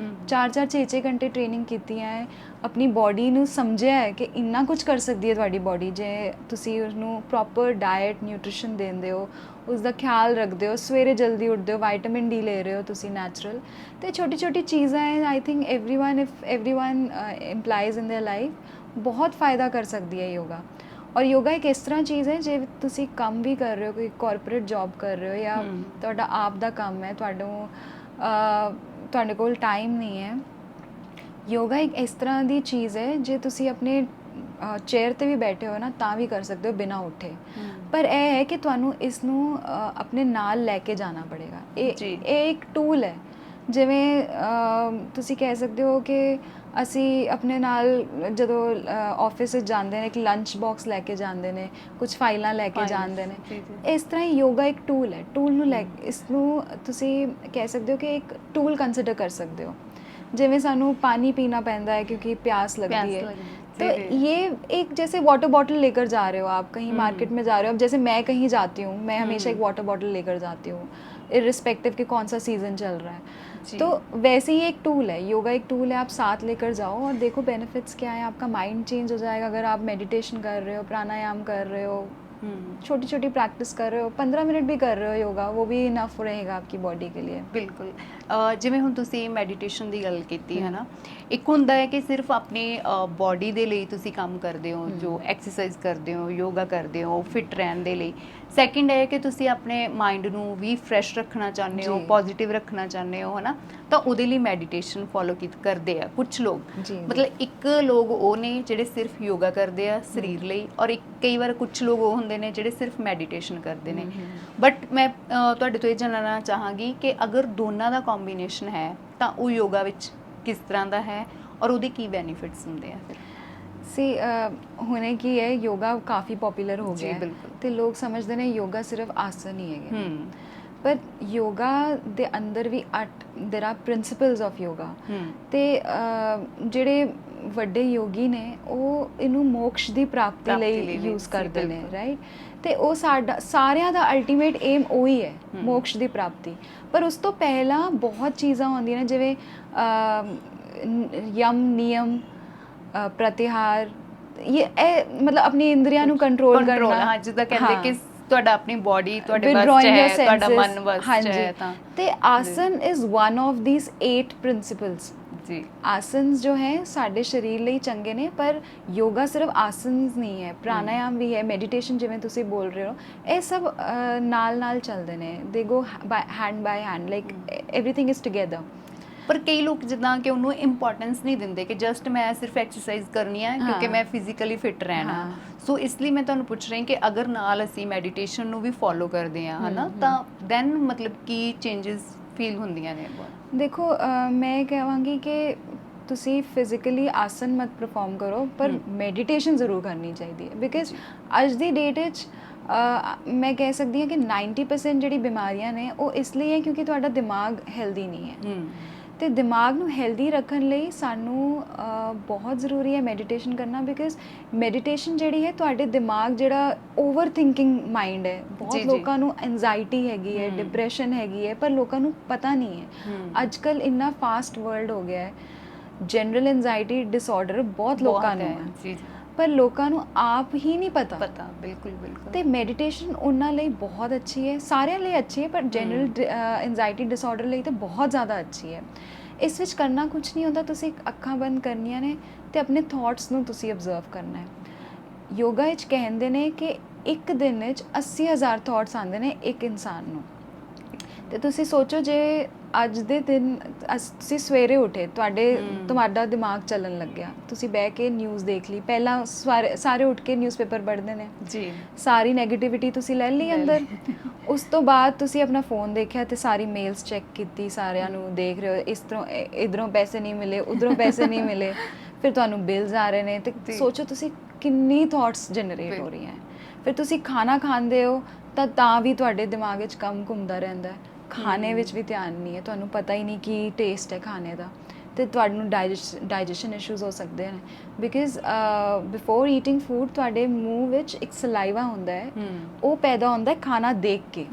[SPEAKER 2] 4-4 6-6 ਘੰਟੇ ਟ੍ਰੇਨਿੰਗ ਕੀਤੀ ਹੈ, ਆਪਣੀ ਬਾਡੀ ਨੂੰ ਸਮਝਿਆ ਹੈ ਕਿ ਇੰਨਾ ਕੁਝ ਕਰ ਸਕਦੀ ਹੈ ਤੁਹਾਡੀ ਬਾਡੀ ਜੇ ਤੁਸੀਂ ਉਸਨੂੰ ਪ੍ਰੋਪਰ ਡਾਇਟ ਨਿਊਟ੍ਰੀਸ਼ਨ ਦਿੰਦੇ ਹੋ, ਉਸ ਦਾ ਖਿਆਲ ਰੱਖਦੇ ਹੋ, ਸਵੇਰੇ ਜਲਦੀ ਉੱਠਦੇ ਹੋ, ਵਿਟਾਮਿਨ ਡੀ ਲੈ ਰਹੇ ਹੋ ਤੁਸੀਂ ਨੈਚੁਰਲ। ਤੇ ਛੋਟੀ ਛੋਟੀ ਚੀਜ਼ਾਂ ਹੈ, I think everyone implies in their life ਬਹੁਤ ਫਾਇਦਾ ਕਰ ਸਕਦੀ ਹੈ ਯੋਗਾ। ਔਰ ਯੋਗਾ ਇੱਕ ਇਸ ਤਰ੍ਹਾਂ ਚੀਜ਼ ਹੈ, ਜੇ ਤੁਸੀਂ ਕੰਮ ਵੀ ਕਰ ਰਹੇ ਹੋ, ਕੋਈ ਕਾਰਪੋਰੇਟ ਜੌਬ ਕਰ ਰਹੇ ਹੋ, ਜਾਂ ਤੁਹਾਡਾ ਆਪ ਦਾ ਕੰਮ ਹੈ, ਤੁਹਾਡੇ ਕੋਲ ਟਾਈਮ ਨਹੀਂ ਹੈ, ਯੋਗਾ ਇੱਕ ਇਸ ਤਰ੍ਹਾਂ ਦੀ ਚੀਜ਼ ਹੈ ਜੇ ਤੁਸੀਂ ਆਪਣੇ ਚੇਅਰ 'ਤੇ ਵੀ ਬੈਠੇ ਹੋ ਨਾ ਤਾਂ ਵੀ ਕਰ ਸਕਦੇ ਹੋ ਬਿਨਾਂ ਉੱਠੇ। ਪਰ ਇਹ ਹੈ ਕਿ ਤੁਹਾਨੂੰ ਇਸ ਨੂੰ ਆਪਣੇ ਨਾਲ ਲੈ ਕੇ ਜਾਣਾ ਪੜੇਗਾ। ਇਹ ਇੱਕ ਟੂਲ ਹੈ, ਜਿਵੇਂ ਤੁਸੀਂ ਕਹਿ ਸਕਦੇ ਹੋ ਕਿ ਅਸੀਂ ਆਪਣੇ ਨਾਲ ਜਦੋਂ ਆਫਿਸ ਵਿੱਚ ਜਾਂਦੇ ਨੇ ਇੱਕ ਲੰਚ ਬਾਕਸ ਲੈ ਕੇ ਜਾਂਦੇ ਨੇ, ਕੁਝ ਫਾਈਲਾਂ ਲੈ ਕੇ ਜਾਂਦੇ ਨੇ, ਇਸ ਤਰ੍ਹਾਂ ਹੀ ਯੋਗਾ ਇੱਕ ਟੂਲ ਹੈ। ਟੂਲ ਨੂੰ ਇਸ ਨੂੰ ਤੁਸੀਂ ਕਹਿ ਸਕਦੇ ਹੋ ਕਿ ਇੱਕ ਟੂਲ ਕੰਸੀਡਰ ਕਰ ਸਕਦੇ ਹੋ। ਜਿਵੇਂ ਸਾਨੂੰ ਪਾਣੀ ਪੀਣਾ ਪੈਂਦਾ है क्योंकि प्यास लगती है, तो ये एक जैसे वाटर बॉटल लेकर जा रहे हो आप कहीं मार्केट में जा रहे हो, अब जैसे मैं कहीं जाती हूँ, मैं हमेशा एक वाटर बॉटल लेकर जाती हूँ इर्रिस्पेक्टिव कि कौन सा सीज़न चल रहा है। तो वैसे ही एक टूल है, योगा एक टूल है, आप साथ लेकर जाओ और देखो बेनिफिट्स क्या है। आपका माइंड चेंज हो जाएगा अगर आप मेडिटेशन कर रहे हो, प्राणायाम कर रहे हो, छोटी छोटी प्रैक्टिस कर रहे हो, 15 मिनट भी कर रहे हो योगा, वो भी इनफ रहेगा आपकी बॉडी के लिए।
[SPEAKER 1] बिल्कुल, ਜਿਵੇਂ ਹੁਣ ਤੁਸੀਂ ਮੈਡੀਟੇਸ਼ਨ ਦੀ ਗੱਲ ਕੀਤੀ ਹੈ ਨਾ, ਇੱਕ ਹੁੰਦਾ ਹੈ ਕਿ ਸਿਰਫ ਆਪਣੀ ਬਾਡੀ ਦੇ ਲਈ ਤੁਸੀਂ ਕੰਮ ਕਰਦੇ ਹੋ, ਜੋ ਐਕਸਰਸਾਈਜ਼ ਕਰਦੇ ਹੋ, ਯੋਗਾ ਕਰਦੇ ਹੋ ਫਿਟ ਰਹਿਣ ਦੇ ਲਈ। ਸੈਕਿੰਡ ਹੈ ਕਿ ਤੁਸੀਂ ਆਪਣੇ ਮਾਈਂਡ ਨੂੰ ਵੀ ਫਰੈਸ਼ ਰੱਖਣਾ ਚਾਹੁੰਦੇ ਹੋ, ਪੋਜ਼ਿਟਿਵ ਰੱਖਣਾ ਚਾਹੁੰਦੇ ਹੋ, ਹੈ ਨਾ, ਤਾਂ ਉਹਦੇ ਲਈ ਮੈਡੀਟੇਸ਼ਨ ਫੋਲੋ ਕਰਦੇ ਆ ਕੁਝ ਲੋਕ। ਮਤਲਬ ਇੱਕ ਲੋਕ ਉਹ ਨੇ ਜਿਹੜੇ ਸਿਰਫ ਯੋਗਾ ਕਰਦੇ ਆ ਸਰੀਰ ਲਈ, ਔਰ ਕਈ ਵਾਰ ਕੁਝ ਲੋਕ ਉਹ ਹੁੰਦੇ ਨੇ ਜਿਹੜੇ ਸਿਰਫ ਮੈਡੀਟੇਸ਼ਨ ਕਰਦੇ ਨੇ। ਬਟ ਮੈਂ ਤੁਹਾਡੇ ਤੋਂ ਇਹ ਜਾਣਨਾ ਚਾਹਾਂਗੀ ਕਿ ਅਗਰ ਦੋਨਾਂ ਦਾ ਕੰਬੀਨੇਸ਼ਨ ਹੈ ਤਾਂ ਉਹ ਯੋਗਾ ਵਿੱਚ ਕਿਸ ਤਰ੍ਹਾਂ ਦਾ ਹੈ ਔਰ ਉਹਦੇ ਕੀ ਬੈਨੀਫਿਟਸ ਹੁੰਦੇ ਆ ਫਿਰ?
[SPEAKER 2] ਹੁਣੇ ਕੀ ਹੈ, ਯੋਗਾ ਕਾਫੀ ਪਪੂਲਰ ਹੋ ਗਿਆ ਹੈ ਤੇ ਲੋਕ ਸਮਝਦੇ ਨੇ ਯੋਗਾ ਸਿਰਫ ਆਸਨ ਹੀ ਹੈਗੇ, ਪਰ ਯੋਗਾ ਦੇ ਅੰਦਰ ਵੀ there are principles of yoga. ਤੇ ਜਿਹੜੇ ਵੱਡੇ ਯੋਗੀ ਨੇ ਉਹ ਇਹਨੂੰ ਮੋਕਸ਼ ਦੀ ਪ੍ਰਾਪਤੀ ਲਈ ਯੂਜ਼ ਕਰਦੇ ਨੇ, ਰਾਈਟ। ਤੇ ਉਹ ਸਾਰਿਆਂ ਦਾ ਅਲਟੀਮੇਟ ਏਮ ਉਹੀ ਹੈ, ਮੋਕਸ਼ ਦੀ ਪ੍ਰਾਪਤੀ। ਪਰ ਉਸ ਤੋਂ ਪਹਿਲਾਂ ਬਹੁਤ ਚੀਜ਼ਾਂ ਹੁੰਦੀਆਂ ਨੇ, ਜਿਵੇਂ ਯਮ ਨਿਯਮ ਪ੍ਰਤਿਹਾਰ, ਇਹ ਮਤਲਬ ਆਪਣੀ ਇੰਦਰੀਆਂ ਨੂੰ ਕੰਟਰੋਲ ਕਰਨਾ।
[SPEAKER 1] ਹਾਂ, ਜਿੱਦਾਂ ਕਹਿੰਦੇ ਕਿ ਤੁਹਾਡਾ ਆਪਣੀ ਬੋਡੀ ਤੁਹਾਡੇ ਬਸ
[SPEAKER 2] withdrawing your
[SPEAKER 1] ਹੈ, ਤੁਹਾਡਾ
[SPEAKER 2] senses,
[SPEAKER 1] ਮਨ ਬਸ
[SPEAKER 2] ਹਾਂਜੀ
[SPEAKER 1] ਹੈ ਤਾਂ
[SPEAKER 2] ਤੇ ਆਸਨ is one of these 8 principals.
[SPEAKER 1] ਜੀ
[SPEAKER 2] ਆਸਨਸ ਜੋ ਹੈ ਸਾਡੇ ਸਰੀਰ ਲਈ ਚੰਗੇ ਨੇ, ਪਰ ਯੋਗਾ ਸਿਰਫ ਆਸਨਸ ਨਹੀਂ ਹੈ, ਪ੍ਰਾਣਾਯਾਮ ਵੀ ਹੈ, ਮੈਡੀਟੇਸ਼ਨ ਜਿਵੇਂ ਤੁਸੀਂ ਬੋਲ ਰਹੇ ਹੋ, ਇਹ ਸਭ ਨਾਲ ਨਾਲ ਚੱਲਦੇ ਨੇ, they go hand by hand, like everything is together.
[SPEAKER 1] ਪਰ ਕਈ ਲੋਕ ਜਿੱਦਾਂ ਕਿ ਉਹਨੂੰ ਇੰਪੋਰਟੈਂਸ ਨਹੀਂ ਦਿੰਦੇ ਕਿ ਜਸਟ ਮੈਂ ਸਿਰਫ ਐਕਸਰਸਾਈਜ਼ ਕਰਨੀ ਹੈ ਕਿਉਂਕਿ
[SPEAKER 2] ਹਾਂ।
[SPEAKER 1] ਮੈਂ ਫਿਜ਼ੀਕਲੀ ਫਿਟ ਰਹਿਣਾ।
[SPEAKER 2] ਹਾਂ।
[SPEAKER 1] ਸੋ ਇਸ ਲਈ ਮੈਂ ਤੁਹਾਨੂੰ ਪੁੱਛ ਰਹੀ ਕਿ ਅਗਰ ਨਾਲ ਅਸੀਂ ਮੈਡੀਟੇਸ਼ਨ ਨੂੰ ਵੀ ਫੋਲੋ ਕਰਦੇ ਹਾਂ ਹਨਾ, ਤਾਂ ਦੈਨ ਮਤਲਬ ਕੀ ਚੇਂਜਸ ਫੀਲ ਹੁੰਦੀਆਂ ਨੇ?
[SPEAKER 2] ਦੇਖੋ ਮੈਂ ਕਹਾਂਗੀ ਕਿ ਤੁਸੀਂ ਫਿਜ਼ੀਕਲੀ ਆਸਨ ਮਤ ਪਰਫਾਰਮ ਕਰੋ, ਪਰ ਮੈਡੀਟੇਸ਼ਨ ਜ਼ਰੂਰ ਕਰਨੀ ਚਾਹੀਦੀ ਹੈ, ਬਿਕਾਜ਼ ਅੱਜ ਦੀ ਡੇਟ ਵਿੱਚ ਮੈਂ ਕਹਿ ਸਕਦੀ ਹਾਂ ਕਿ 90% ਜਿਹੜੀ ਬਿਮਾਰੀਆਂ ਨੇ ਉਹ ਇਸ ਲਈ ਹੈ ਕਿਉਂਕਿ ਤੁਹਾਡਾ ਦਿਮਾਗ ਹੈਲਦੀ ਨਹੀਂ ਹੈ। ਤੇ ਦਿਮਾਗ ਨੂੰ ਹੈਲਦੀ ਰੱਖਣ ਲਈ ਸਾਨੂੰ ਬਹੁਤ ਜ਼ਰੂਰੀ ਹੈ ਮੈਡੀਟੇਸ਼ਨ ਕਰਨਾ, ਬਿਕਾਜ਼ ਮੈਡੀਟੇਸ਼ਨ ਜਿਹੜੀ ਹੈ ਤੁਹਾਡੇ ਦਿਮਾਗ ਜਿਹੜਾ ਓਵਰ ਥਿੰਕਿੰਗ ਮਾਈਂਡ ਹੈ, ਬਹੁਤ ਲੋਕਾਂ ਨੂੰ ਐਂਜ਼ਾਈਟੀ ਹੈਗੀ ਹੈ, ਡਿਪਰੈਸ਼ਨ ਹੈਗੀ ਹੈ, ਪਰ ਲੋਕਾਂ ਨੂੰ ਪਤਾ ਨਹੀਂ ਹੈ। ਅੱਜ ਕੱਲ੍ਹ ਇੰਨਾ ਫਾਸਟ ਵਰਲਡ ਹੋ ਗਿਆ ਹੈ, ਜਨਰਲ ਐਂਜ਼ਾਈਟੀ ਡਿਸਆਰਡਰ ਬਹੁਤ ਲੋਕਾਂ ਨੂੰ ਹੈ, ਪਰ ਲੋਕਾਂ ਨੂੰ ਆਪ ਹੀ ਨਹੀਂ ਪਤਾ। ਬਿਲਕੁਲ ਬਿਲਕੁਲ। ਤੇ ਮੈਡੀਟੇਸ਼ਨ ਉਹਨਾਂ ਲਈ ਬਹੁਤ ਅੱਛੀ ਹੈ, ਸਾਰਿਆਂ ਲਈ ਅੱਛੀ ਹੈ, ਪਰ ਜਨਰਲ ਐਂਜ਼ਾਈਟੀ ਡਿਸਆਰਡਰ ਲਈ ਤਾਂ ਬਹੁਤ ਜ਼ਿਆਦਾ ਅੱਛੀ ਹੈ। ਇਸ ਵਿੱਚ ਕਰਨਾ ਕੁਝ ਨਹੀਂ ਹੁੰਦਾ, ਤੁਸੀਂ ਅੱਖਾਂ ਬੰਦ ਕਰਨੀਆਂ ਨੇ ਤੇ ਆਪਣੇ ਥਾਟਸ ਨੂੰ ਤੁਸੀਂ ਅਬਜ਼ਰਵ ਕਰਨਾ ਹੈ। ਯੋਗਾ ਵਿੱਚ ਕਹਿੰਦੇ ਨੇ ਕਿ ਇੱਕ ਦਿਨ ਵਿੱਚ 80,000 ਥਾਟਸ ਆਉਂਦੇ ਨੇ ਇੱਕ ਇਨਸਾਨ ਨੂੰ। ਤੇ ਤੁਸੀਂ ਸੋਚੋ ਜੇ ਅੱਜ ਦੇ ਦਿਨ ਤੁਸੀਂ ਸਵੇਰੇ ਉੱਠੇ, ਤੁਹਾਡਾ ਦਿਮਾਗ ਚੱਲਣ ਲੱਗਿਆ, ਤੁਸੀਂ ਬਹਿ ਕੇ ਨਿਊਜ਼ ਦੇਖ ਲਈ, ਪਹਿਲਾਂ ਸਾਰੇ ਉੱਠ ਕੇ ਨਿਊਜ਼ਪੇਪਰ ਪੜ੍ਹਦੇ ਨੇ ਜੀ, ਸਾਰੀ ਨੈਗੇਟਿਵਿਟੀ ਤੁਸੀਂ ਲੈ ਲਈ ਅੰਦਰ। ਉਸ ਤੋਂ ਬਾਅਦ ਤੁਸੀਂ ਆਪਣਾ ਫੋਨ ਦੇਖਿਆ ਤੇ ਸਾਰੀ ਮੇਲਸ ਚੈੱਕ ਕੀਤੀ, ਸਾਰਿਆਂ ਨੂੰ ਦੇਖ ਰਹੇ ਹੋ, ਇਸ ਤਰ੍ਹਾਂ ਇਧਰੋਂ ਪੈਸੇ ਨਹੀਂ ਮਿਲੇ, ਉਧਰੋਂ ਪੈਸੇ ਨਹੀਂ ਮਿਲੇ, ਫਿਰ ਤੁਹਾਨੂੰ ਬਿਲਸ ਆ ਰਹੇ ਨੇ, ਤੇ ਸੋਚੋ ਤੁਸੀਂ ਕਿੰਨੀ ਥਾਟਸ ਜਨਰੇਟ ਹੋ ਰਹੀਆਂ। ਫਿਰ ਤੁਸੀਂ ਖਾਣਾ ਖਾਂਦੇ ਹੋ ਤਾਂ ਵੀ ਤੁਹਾਡੇ ਦਿਮਾਗ ਵਿੱਚ ਕੰਮ ਘੁੰਮਦਾ ਰਹਿੰਦਾ ਹੈ, ਖਾਣੇ ਵਿੱਚ ਵੀ ਧਿਆਨ ਨਹੀਂ ਹੈ, ਤੁਹਾਨੂੰ ਪਤਾ ਹੀ ਨਹੀਂ ਕੀ ਟੇਸਟ ਹੈ ਖਾਣੇ ਦਾ, ਤੇ ਤੁਹਾਨੂੰ ਡਾਈਜੈਸ਼ਨ ਇਸ਼ੂਜ਼ ਹੋ ਸਕਦੇ ਨੇ, ਬਿਕਾਜ਼ ਬਿਫੋਰ ਈਟਿੰਗ ਫੂਡ ਤੁਹਾਡੇ ਮੂੰਹ ਵਿੱਚ ਇੱਕ ਸਲਾਈਵਾ ਹੁੰਦਾ ਹੈ, ਉਹ ਪੈਦਾ ਹੁੰਦਾ ਹੈ ਖਾਣਾ ਦੇਖ ਕੇ।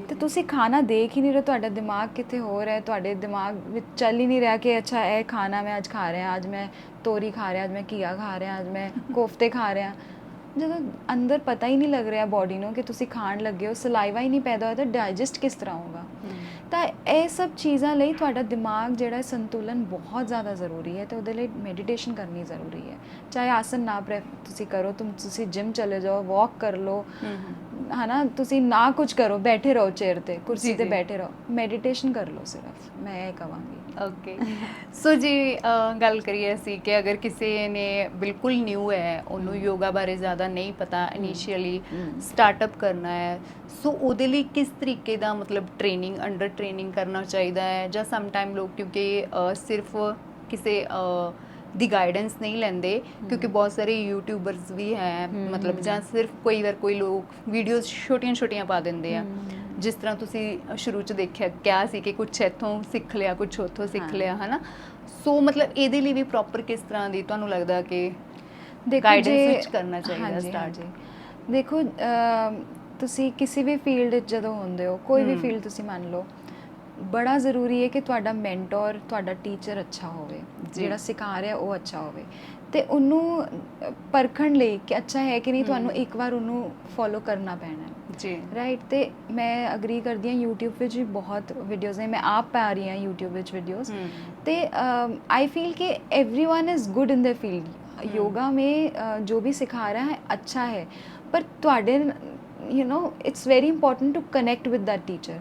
[SPEAKER 2] ਤੇ ਤੁਸੀਂ ਖਾਣਾ ਦੇਖ ਹੀ ਨਹੀਂ ਰਹੇ, ਤੁਹਾਡਾ ਦਿਮਾਗ ਕਿਤੇ ਹੋਰ ਹੈ, ਤੁਹਾਡੇ ਦਿਮਾਗ ਵਿੱਚ ਚੱਲ ਹੀ ਨਹੀਂ ਰਿਹਾ ਕਿ ਅੱਛਾ ਇਹ ਖਾਣਾ ਮੈਂ ਅੱਜ ਖਾ ਰਿਹਾ, ਅੱਜ ਮੈਂ ਤੋਰੀ ਖਾ ਰਿਹਾ, ਅੱਜ ਮੈਂ ਘੀਆ ਖਾ ਰਿਹਾ, ਅੱਜ ਮੈਂ ਕੋਫਤੇ ਖਾ ਰਿਹਾ। ਜਦੋਂ ਅੰਦਰ ਪਤਾ ਹੀ ਨਹੀਂ ਲੱਗ ਰਿਹਾ ਬੋਡੀ ਨੂੰ ਕਿ ਤੁਸੀਂ ਖਾਣ ਲੱਗੇ ਹੋ, ਸਲਾਈਵਾ ਹੀ ਨਹੀਂ ਪੈਦਾ ਹੋਇਆ, ਤਾਂ ਡਾਈਜੈਸਟ ਕਿਸ ਤਰ੍ਹਾਂ ਹੋਗਾ? ਤਾਂ ਇਹ ਸਭ ਚੀਜ਼ਾਂ ਲਈ ਤੁਹਾਡਾ ਦਿਮਾਗ ਜਿਹੜਾ ਸੰਤੁਲਨ ਬਹੁਤ ਜ਼ਿਆਦਾ ਜ਼ਰੂਰੀ ਹੈ, ਤੇ ਉਹਦੇ ਲਈ ਮੈਡੀਟੇਸ਼ਨ ਕਰਨੀ ਜ਼ਰੂਰੀ ਹੈ। ਚਾਹੇ ਆਸਨ ਨਾ ਤੁਸੀਂ ਕਰੋ, ਤੁਸੀਂ ਜਿਮ ਚਲੇ ਜਾਓ, ਵਾਕ ਕਰ ਲਓ, ਹੈ ਨਾ, ਤੁਸੀਂ ਨਾ ਕੁਝ ਕਰੋ, ਬੈਠੇ ਰਹੋ ਚੇਅਰ ਤੇ, ਕੁਰਸੀ ਤੇ ਬੈਠੇ ਰਹੋ, ਮੈਡੀਟੇਸ਼ਨ ਕਰ ਲਓ ਸਿਰਫ, ਮੈਂ ਇਹ ਕਹਾਂਗੀ।
[SPEAKER 1] ਓਕੇ, ਸੋ ਜੀ ਗੱਲ ਕਰੀਏ ਅਸੀਂ ਕਿ ਅਗਰ ਕਿਸੇ ਨੇ ਬਿਲਕੁਲ ਨਿਊ ਹੈ, ਉਹਨੂੰ ਯੋਗਾ ਬਾਰੇ ਜ਼ਿਆਦਾ ਨਹੀਂ ਪਤਾ, ਇਨੀਸ਼ੀਅਲੀ ਸਟਾਰਟਅਪ ਕਰਨਾ ਹੈ, ਸੋ ਉਹਦੇ ਲਈ ਕਿਸ ਤਰੀਕੇ ਦਾ ਮਤਲਬ ਟ੍ਰੇਨਿੰਗ, ਅੰਡਰ ਟ੍ਰੇਨਿੰਗ ਕਰਨਾ ਚਾਹੀਦਾ ਹੈ? ਜਾਂ ਸਮ ਟਾਈਮ ਲੋਕ ਕਿਉਂਕਿ ਸਿਰਫ ਕਿਸੇ ਦੀ ਗਾਈਡੈਂਸ ਨਹੀਂ ਲੈਂਦੇ, ਕਿਉਂਕਿ ਬਹੁਤ ਸਾਰੇ ਯੂਟਿਊਬਰਸ ਵੀ ਹੈ, ਮਤਲਬ ਜਾਂ ਸਿਰਫ ਕੋਈ ਲੋਕ ਵੀਡੀਓਜ਼ ਛੋਟੀਆਂ ਪਾ ਦਿੰਦੇ ਆ, ਜਿਸ ਤਰ੍ਹਾਂ ਤੁਸੀਂ ਸ਼ੁਰੂ 'ਚ ਕਿਹਾ ਸੀ ਕਿ ਕੁਛ ਇੱਥੋਂ ਸਿੱਖ ਲਿਆ, ਕੁਛ ਉੱਥੋਂ ਸਿੱਖ ਲਿਆ, ਹੈ ਨਾ। ਸੋ ਮਤਲਬ ਇਹਦੇ ਲਈ ਵੀ ਪ੍ਰੋਪਰ ਕਿਸ ਤਰ੍ਹਾਂ ਦੀ ਤੁਹਾਨੂੰ ਲੱਗਦਾ ਕਿ ਗਾਈਡੈਂਸ ਵਿੱਚ ਕਰਨਾ ਚਾਹੀਦਾ ਸਟਾਰਟ?
[SPEAKER 2] ਦੇਖੋ ਤੁਸੀਂ ਕਿਸੇ ਵੀ ਫੀਲਡ ਵਿੱਚ ਜਦੋਂ ਹੁੰਦੇ ਹੋ, ਕੋਈ ਵੀ ਫੀਲਡ ਤੁਸੀਂ ਮੰਨ ਲਓ, ਬੜਾ ਜ਼ਰੂਰੀ ਹੈ ਕਿ ਤੁਹਾਡਾ ਮੈਂਟੋਰ, ਤੁਹਾਡਾ ਟੀਚਰ ਅੱਛਾ ਹੋਵੇ, ਜਿਹੜਾ ਸਿਖਾ ਰਿਹਾ ਉਹ ਅੱਛਾ ਹੋਵੇ, ਤੇ ਉਹਨੂੰ ਪਰਖਣ ਲਈ ਕਿ ਅੱਛਾ ਹੈ ਕਿ ਨਹੀਂ, ਤੁਹਾਨੂੰ ਇੱਕ ਵਾਰ ਉਹਨੂੰ ਫੋਲੋ ਕਰਨਾ ਪੈਣਾ ਜੀ, ਰਾਈਟ। ਤੇ ਮੈਂ ਅਗਰੀ ਕਰਦੀ ਹਾਂ, YouTube ਵਿੱਚ ਵੀ ਬਹੁਤ ਵੀਡੀਓਜ਼ ਨੇ, ਮੈਂ ਆਪ ਪਾ ਰਹੀ ਹਾਂ YouTube ਵਿੱਚ ਵੀਡੀਓਜ਼, ਤੇ आई फील कि everyone is good in the field. Yoga में जो भी सिखा रहा है अच्छा है, पर ਤੁਹਾਡੇ it's very important to connect with that teacher.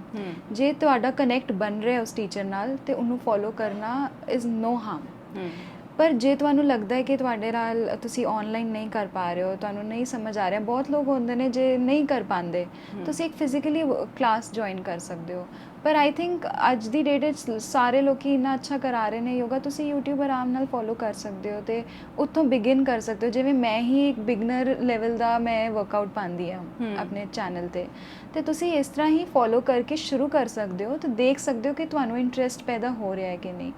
[SPEAKER 2] ਜੇ ਤੁਹਾਡਾ ਕਨੈਕਟ ਬਣ ਰਿਹਾ ਉਸ ਟੀਚਰ ਨਾਲ, ਤੇ ਉਹਨੂੰ ਫੋਲੋ ਕਰਨਾ ਇਜ਼ ਨੋ ਹਾਰਮ। ਪਰ ਜੇ ਤੁਹਾਨੂੰ ਲੱਗਦਾ ਹੈ ਕਿ ਤੁਹਾਡੇ ਨਾਲ ਤੁਸੀਂ ਆਨਲਾਈਨ ਨਹੀਂ ਕਰ ਪਾ ਰਹੇ ਹੋ, ਤੁਹਾਨੂੰ ਨਹੀਂ ਸਮਝ ਆ ਰਿਹਾ, ਬਹੁਤ ਲੋਕ ਹੁੰਦੇ ਨੇ ਜੇ ਨਹੀਂ ਕਰ ਪਾਉਂਦੇ, ਤੁਸੀਂ ਇੱਕ ਫਿਜ਼ੀਕਲੀ ਕਲਾਸ ਜੁਆਇਨ ਕਰ ਸਕਦੇ ਹੋ। ਪਰ ਆਈ ਥਿੰਕ ਅੱਜ ਦੀ ਡੇਟ ਵਿੱਚ ਸਾਰੇ ਲੋਕੀ ਇੰਨਾ ਅੱਛਾ ਕਰਾ ਰਹੇ ਨੇ ਯੋਗਾ, ਤੁਸੀਂ YouTube ਆਰਾਮ ਨਾਲ ਫੋਲੋ ਕਰ ਸਕਦੇ ਹੋ ਤੇ ਉੱਥੋਂ ਬਿਗਿਨ ਕਰ ਸਕਦੇ ਹੋ। ਜਿਵੇਂ ਮੈਂ ਹੀ ਇੱਕ ਬਿਗਨਰ ਲੈਵਲ ਦਾ ਮੈਂ ਵਰਕਆਊਟ ਪਾਉਂਦੀ ਹਾਂ ਆਪਣੇ ਚੈਨਲ ਤੇ ਤੁਸੀਂ ਇਸ ਤਰ੍ਹਾਂ ਹੀ ਫੋਲੋ ਕਰਕੇ ਸ਼ੁਰੂ ਕਰ ਸਕਦੇ ਹੋ, ਤੇ ਦੇਖ ਸਕਦੇ ਹੋ ਕਿ ਤੁਹਾਨੂੰ ਇੰਟਰਸਟ ਪੈਦਾ ਹੋ ਰਿਹਾ ਹੈ ਕਿ ਨਹੀਂ।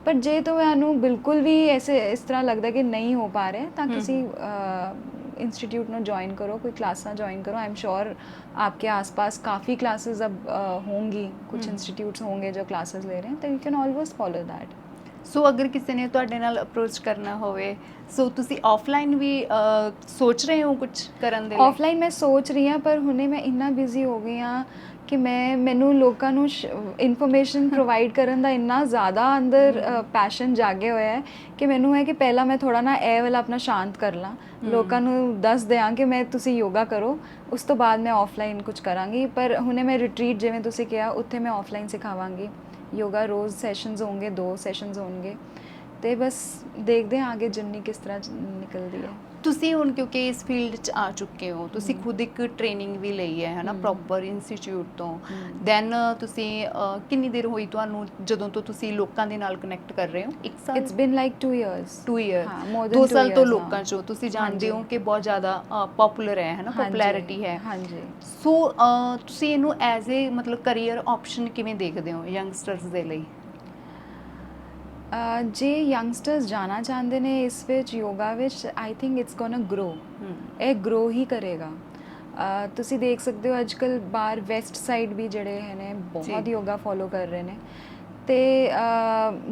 [SPEAKER 2] ਪਰ ਜੇ ਤੁਹਾਨੂੰ ਬਿਲਕੁਲ ਵੀ ਇਸ ਤਰ੍ਹਾਂ ਲੱਗਦਾ ਕਿ ਨਹੀਂ ਹੋ ਪਾ ਰਿਹਾ, ਤਾਂ ਤੁਸੀਂ इंस्टीट्यूट में ज्वाइन करो, कोई क्लासा ज्वाइन करो। आई एम श्योर आपके आसपास काफ़ी क्लासेस अब होंगी, कुछ इंस्टीट्यूट्स होंगे जो क्लासेस ले रहे हैं, तो you can always follow that.
[SPEAKER 1] So ਅਗਰ ਕਿਸੇ ਨੇ ਤੁਹਾਡੇ ਨਾਲ ਅਪਰੋਚ ਕਰਨਾ ਹੋਵੇ, ਸੋ ਤੁਸੀਂ ਆਫਲਾਈਨ ਵੀ ਸੋਚ ਰਹੇ ਹੋ ਕੁਝ ਕਰਨ ਦੇ ਲਈ?
[SPEAKER 2] ਆਫਲਾਈਨ ਮੈਂ ਸੋਚ ਰਹੀ ਹਾਂ, ਪਰ ਹੁਣੇ ਮੈਂ ਇੰਨਾ ਬਿਜ਼ੀ ਹੋ ਗਈ ਹਾਂ ਕਿ ਮੈਨੂੰ ਲੋਕਾਂ ਨੂੰ ਇਨਫੋਰਮੇਸ਼ਨ ਪ੍ਰੋਵਾਈਡ ਕਰਨ ਦਾ ਇੰਨਾ ਜ਼ਿਆਦਾ ਅੰਦਰ ਪੈਸ਼ਨ ਜਾਗਿਆ ਹੋਇਆ ਹੈ ਕਿ ਮੈਨੂੰ ਹੈ ਕਿ ਪਹਿਲਾਂ ਮੈਂ ਥੋੜਾ ਨਾ ਇਹ ਵਾਲਾ ਆਪਣਾ ਸ਼ਾਂਤ ਕਰ ਲਾਂ, ਲੋਕਾਂ ਨੂੰ ਦੱਸ ਦਿਆਂ ਕਿ ਤੁਸੀਂ ਯੋਗਾ ਕਰੋ, ਉਸ ਤੋਂ ਬਾਅਦ ਮੈਂ ਆਫਲਾਈਨ ਕੁਝ ਕਰਾਂਗੀ। ਪਰ ਹੁਣੇ ਮੈਂ ਰਿਟਰੀਟ, ਜਿਵੇਂ ਤੁਸੀਂ ਕਿਹਾ, ਉੱਥੇ ਮੈਂ ਆਫਲਾਈਨ ਸਿਖਾਵਾਂਗੀ ਯੋਗਾ। ਰੋਜ਼ ਸੈਸ਼ਨਸ ਹੋਣਗੇ, 2 ਸੈਸ਼ਨਸ ਹੋਣਗੇ, ਤੇ ਬਸ ਦੇਖਦੇ ਹਾਂ ਆਗੇ ਜਰਨੀ ਕਿਸ ਤਰ੍ਹਾਂ ਨਿਕਲਦੀ ਹੈ।
[SPEAKER 1] ਤੁਸੀਂ ਹੁਣ ਕਿਉਂਕਿ ਇਸ ਫੀਲਡ 'ਚ ਆ ਚੁੱਕੇ ਹੋ, ਤੁਸੀਂ ਖੁਦ ਇੱਕ ਟ੍ਰੇਨਿੰਗ ਵੀ ਲਈ ਹੈ ਨਾ, ਪ੍ਰੋਪਰ ਇੰਸਟੀਚਿਊਟ ਤੋਂ। ਦੈਨ ਤੁਸੀਂ ਕਿੰਨੀ ਦੇਰ ਹੋਈ ਤੁਹਾਨੂੰ ਜਦੋਂ ਤੋਂ ਤੁਸੀਂ ਲੋਕਾਂ ਦੇ ਨਾਲ ਕਨੈਕਟ ਕਰ ਰਹੇ ਹੋ? 1 ਸਾਲ?
[SPEAKER 2] It's been like 2 years.
[SPEAKER 1] 2 year.
[SPEAKER 2] ਹਾਂ, more than
[SPEAKER 1] 2
[SPEAKER 2] 2
[SPEAKER 1] ਸਾਲ ਤੋਂ
[SPEAKER 2] years
[SPEAKER 1] ਲੋਕਾਂ
[SPEAKER 2] now।
[SPEAKER 1] ਚੋਂ ਤੁਸੀਂ ਜਾਣਦੇ ਹੋ
[SPEAKER 2] ਹਾਂਜੀ।
[SPEAKER 1] ਕਿ ਬਹੁਤ ਜ਼ਿਆਦਾ ਪਪੂਲਰ ਹੈ ਨਾ, ਪਪੂਲੈਰਿਟੀ ਹੈ।
[SPEAKER 2] ਹਾਂਜੀ।
[SPEAKER 1] ਸੋ ਤੁਸੀਂ ਇਹਨੂੰ ਐਜ਼ ਏ ਮਤਲਬ ਕਰੀਅਰ ਆਪਸ਼ਨ ਕਿਵੇਂ ਦੇਖਦੇ ਹੋ ਯੰਗਸਟਰਸ ਦੇ ਲਈ?
[SPEAKER 2] ਜੇ ਯੰਗਸਟਰਸ ਜਾਣਾ ਚਾਹੁੰਦੇ ਨੇ ਇਸ ਵਿੱਚ, ਯੋਗਾ ਵਿੱਚ, ਆਈ ਥਿੰਕ ਇਟਸ ਗੋਨਾ ਗਰੋ। ਇਹ ਗਰੋ ਹੀ ਕਰੇਗਾ। ਤੁਸੀਂ ਦੇਖ ਸਕਦੇ ਹੋ ਅੱਜ ਕੱਲ੍ਹ ਬਾਹਰ ਵੈਸਟ ਸਾਈਡ ਵੀ ਜਿਹੜੇ ਨੇ ਬਹੁਤ ਯੋਗਾ ਫੋਲੋ ਕਰ ਰਹੇ ਨੇ। ਤੇ